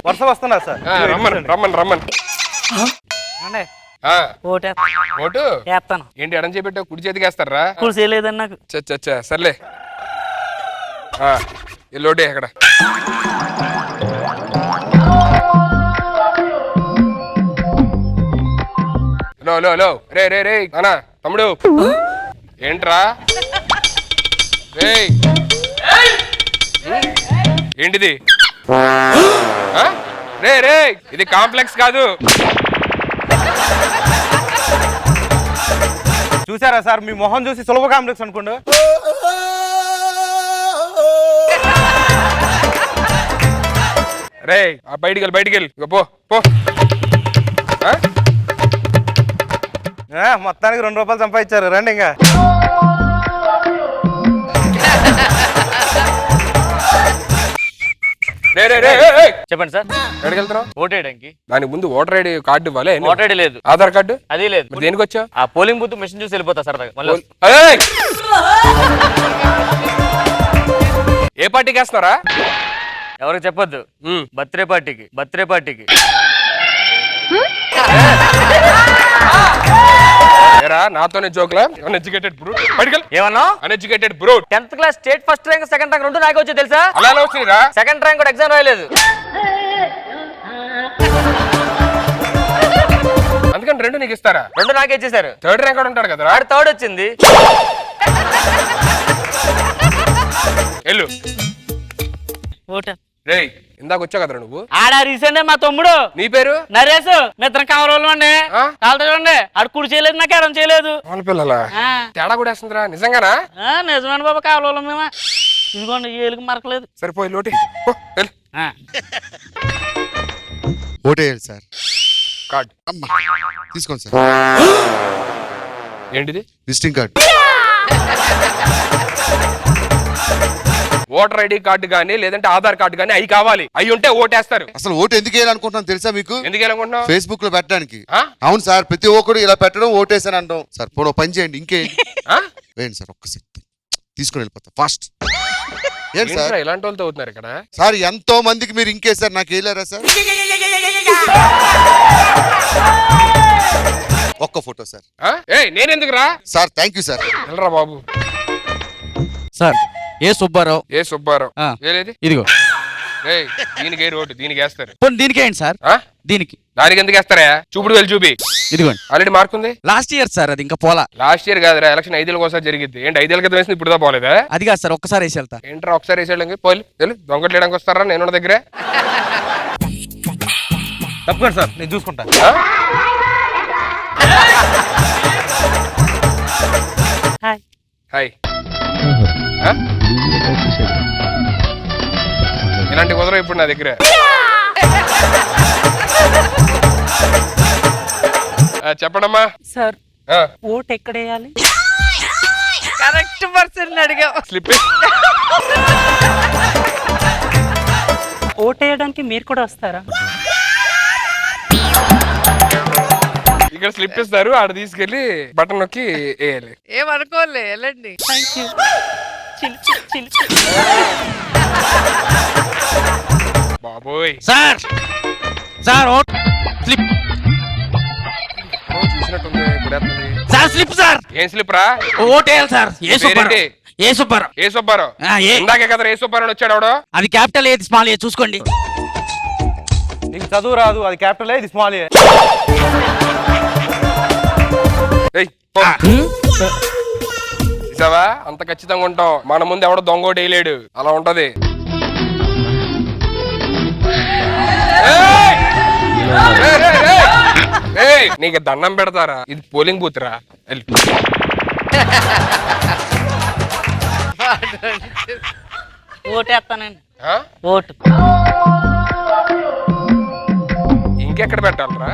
వరుస వస్తున్నా సార్. రమ్మన్ రమ్మన్ రమ్మన్. ఓటు ఏంటి ఎడం చేపెట్టావు, కుడి చేతికి వేస్తారా? చేయలేదని నాకు. చచ్చా సర్లే లోటే అక్కడ. లో లో లో రే రే రే అనా తమ్ముడు ఏంట్రా ఏంటిది? రే రే ఇది కాంప్లెక్స్ కాదు. చూసారా సార్, మీ మొహం చూసి సులభ కాంప్లెక్స్ అనుకోండు. రే బయటికి వెళ్ళి పో పో. మొత్తానికి 2 రూపాయలు సంపాదించారు, రండి ఇంకా. చెప్పండి సార్. ఎక్కడికి వెళ్తున్నావు? ఓటేయడానికి. దానికి ముందు ఓటర్ ఐడి కార్డు ఇవ్వాలి. ఓటర్ ఐడి లేదు. ఆధార్ కార్డు అది లేదు. దేనికి వచ్చావు? ఆ పోలింగ్ బూత్ మెషిన్ చూసి వెళ్ళిపోతా సార్. ఏ పార్టీకి వేస్తున్నారా? ఎవరికి చెప్పొద్దు. బర్త్డే పార్టీకి. నాతోనే జోక్లా? Uneducated brute. ఏమన్నా uneducated brute. 10th class state first rank, second rank 2 నాకే వచ్చి తెలుసా? అలా వచ్చిరా? సెకండ్ ర్యాంక్ కూడా ఎగ్జామ్ రాయలేదు. అందుకని 2 నీకు ఇస్తారా? 2 నాకే ఇచ్చేసారు. థర్డ్ ర్యాంక్ కూడా ఉంటాడు కదా. ఆడు థర్డ్ వచ్చింది. వెళ్ళు. రే ఇందాక వచ్చావు కదరా నువ్వు? ఆడ రీసెంట్ మా తమ్ముడు. నీ పేరు? నరేష్. మిత్రం కావాలి అండి. కాలతో చూడండి, ఆడు కుడి చేయలేదు, నాకు ఎడం చేయలేదు. వాళ్ళ పిల్లలా తేడా కూడా వేస్తుందిరా? నిజంగానా? నిజమండి బాబా, కావాలి మేము. ఇదిగోండి ఏలుగు మరకలేదు. సరిపోయి లోటి ఓటేయాలి సార్. కార్డ్ తీసుకోండి సార్. ఏంటిది? Visiting card. Voter ID card గానీ లేదంటే ఆధార్ కార్డు గానీ అవి కావాలి. అవి ఉంటే ఓటేస్తారు. అసలు ఓటు ఎందుకు వేయాలనుకుంటున్నాను తెలుసా మీకు? ఎందుకు వేయాలనుకుంటున్నావు? ఫేస్బుక్ లో పెట్టడానికి. అవును సార్, ప్రతి ఒక్కరు ఇలా పెట్టడం ఓటేసాను అంటాం సార్. పోను పని చేయండి, ఇంకేంటి వేయండి సార్. ఒక్కసారి తీసుకుని వెళ్ళిపోతా ఫాస్ట్. ఏంటి సార్ ఇలాంటి వాళ్ళతో అవుతున్నారు ఇక్కడ? సార్ ఎంతో మందికి మీరు ఇంకేసారు, నాకు వేయలేరా సార్? ఒక్క ఫోటో సార్. నేనెందుకు రా సార్? Thank you sir. వెళ్ళరా బాబు. సార్ ఏ సుబ్బారావు. ఏలేది? ఇదిగో. దీనికి ఓటు దీనికి వేస్తారు. దీనికి ఏంటి సార్? దీనికి దానికి ఎందుకు వేస్తారా? చూపుడు వెళ్ళి చూపి. ఇదిగోండి. ఆల్రెడీ మార్క్ ఉంది. లాస్ట్ ఇయర్ సార్, అది ఇంకా పోలా. లాస్ట్ ఇయర్ కాదురా, ఎలక్షన్ 5 ఏళ్ళకి ఒకసారి జరిగింది. ఏంటి 5 ఏళ్ళ క్రితం వేసింది ఇప్పుడు దా పోలేదా? అది కాదు సార్, ఒక్కసారి వేసి వెళ్తా. ఏంట్రా ఒకసారి వేసేళ్ళకి పోలి దొంగట్లు వేయడానికి వస్తారా? నేను దగ్గరే తప్పకుండా సార్, నేను చూసుకుంటా. హాయ్. ఇలాంటి కుదరవు ఇప్పుడు నా దగ్గర. చెప్పడమ్మా. సార్ ఓట్ ఎక్కడ వేయాలి? కరెక్ట్ పర్సన్ అడిగా. స్లిప్. ఓట్ వేయడానికి మీరు కూడా వస్తారా? ఇక్కడ స్లిప్ ఇస్తారు, ఆడ తీసుకెళ్లి బటన్ నొక్కి వేయాలి. ఏమనుకోలే వెళ్ళండి. బాబోయ్ సార్ సార్ స్లిప్ చూసినట్టుంది ఇప్పుడు వేస్తుంది. Sir slip sir. ఏం స్లిప్ రా? ఓటేయాలి సార్. ఏ సుబ్బారావు. ఏ సుబ్బారావు. ఏ సుబ్బారావు? ఇందాకే కదా ఏ సుబ్బారావు వచ్చాడు ఆవిడ. అది క్యాపిటల్ ఏది స్మాల్ ఏ చూసుకోండి. నీకు చదువు రాదు, అది క్యాపిటల్ ఇది స్మాల్ ఏ. చూసావా అంత ఖచ్చితంగా ఉంటాం, మన ముందు ఎవడో దొంగోటి వేయలేడు, అలా ఉంటది. నీకు దండం పెడతారా, ఇది పోలింగ్ బూత్ రా. ఓటేస్తానండి. ఓటు ఇంకెక్కడ పెట్టాలరా?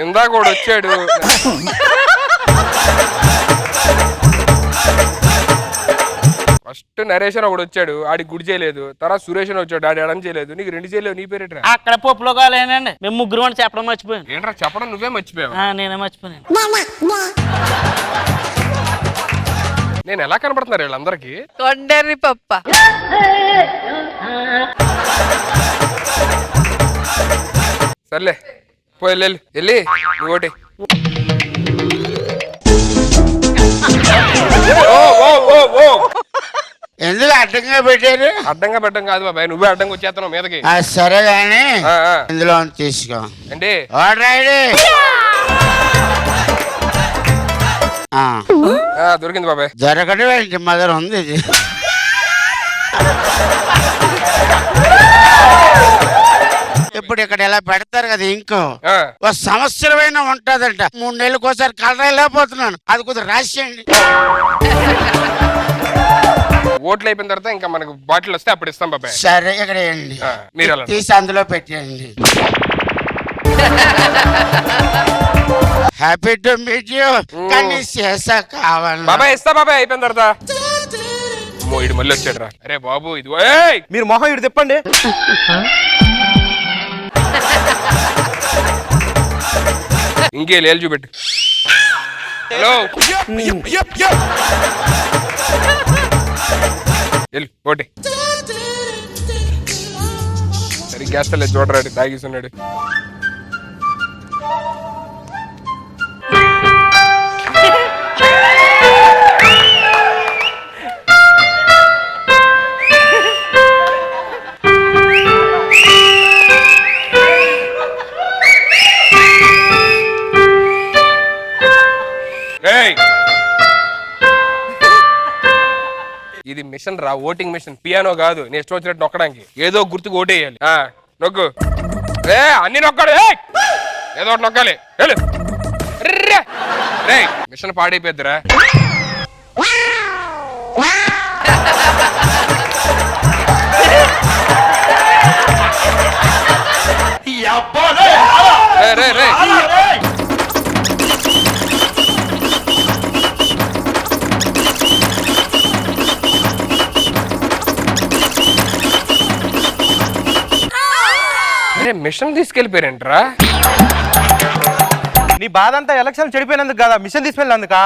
ఇందాక కూడా వచ్చాడు, ఫస్ట్ నరేషన్ ఒకడు వచ్చాడు, ఆడికి గుడి చేయలేదు. తర్వాత సురేష్ అని వచ్చాడు, ఆడి ఎడం చేయలేదు. నీకు 2 చేయలేవు, నీ పేరేట్రా? అక్కడ పప్పులో కాలేనండి, మేము ముగ్గురు అని చెప్పడం మర్చిపోయాను. ఏంట్రా చెప్పడం? నువ్వే మర్చిపోయావు. నేనే మర్చిపోయాను. నేను ఎలా కనపడుతున్నారు వీళ్ళందరికీ? కొండరి పప్ప. సర్లే పోయి వెళ్ళి నువ్వు ఒకటి. ఎందుకు అడ్డంగా పెట్టారు? అడ్డంగా పెట్టడం కాదు బాబాయ్, నువ్వే అడ్డంగా వచ్చేస్తున్నావు మీదకి. సరే గానీ ఇందులో తీసుకో. ఏంటి దొరికింది బాబాయ్? దొరకడం ఏంటి, మదర్ ఉంది ఇది. ఇప్పుడు ఇక్కడ ఇలా పెడతారు కదా, ఇంకో ఒక సంవత్సరమైనా ఉంటదంట. 3 నెలలకు ఒకసారి కలర్ వెళ్ళిపోతున్నాను, అది కొద్దిగా రాసేయండి. ఓట్లు అయిపోయిన తర్వాత ఇంకా మనకు బాటిల్ వస్తే అప్పుడు ఇస్తాం బాబాయ్. సరే ఇక్కడ వేయండి, మీరు తీసి అందులో పెట్టేయండి. Happy to meet you. కానీ చేసా కావాలి బాబాయ్. ఇస్తా బాబాయ్ అయిపోయిన తర్వాత. ఇడు మళ్ళీ వచ్చాడు రా. అరే బాబు ఇది మీరు మొహం ఇటు తిప్పండి. ఇంకే లేలు చూపెట్టు. హలో ఓటి సరిగ్గా వేస్తలేదు, చూడరాడు తాగిస్తున్నాడు. ఇది మిషన్ రా, ఓటింగ్ మిషన్, పియానో కాదు. నెక్స్ట్ వచ్చినట్టు నొక్కడానికి ఏదో గుర్తుకు ఓటేయాలి. నొక్కు. అన్ని నొక్కాడు, ఏదో ఒకటి నొక్కాలి. రే మిషన్ పాడైపోద్దిరా. రే రే మిషన్ తీసుకెళ్ళిపోయారంటరా? నీ బాధ అంతా ఎలక్షన్ చెడిపోయినందుకు కదా, మిషన్ తీసుకెళ్ళినందుకా?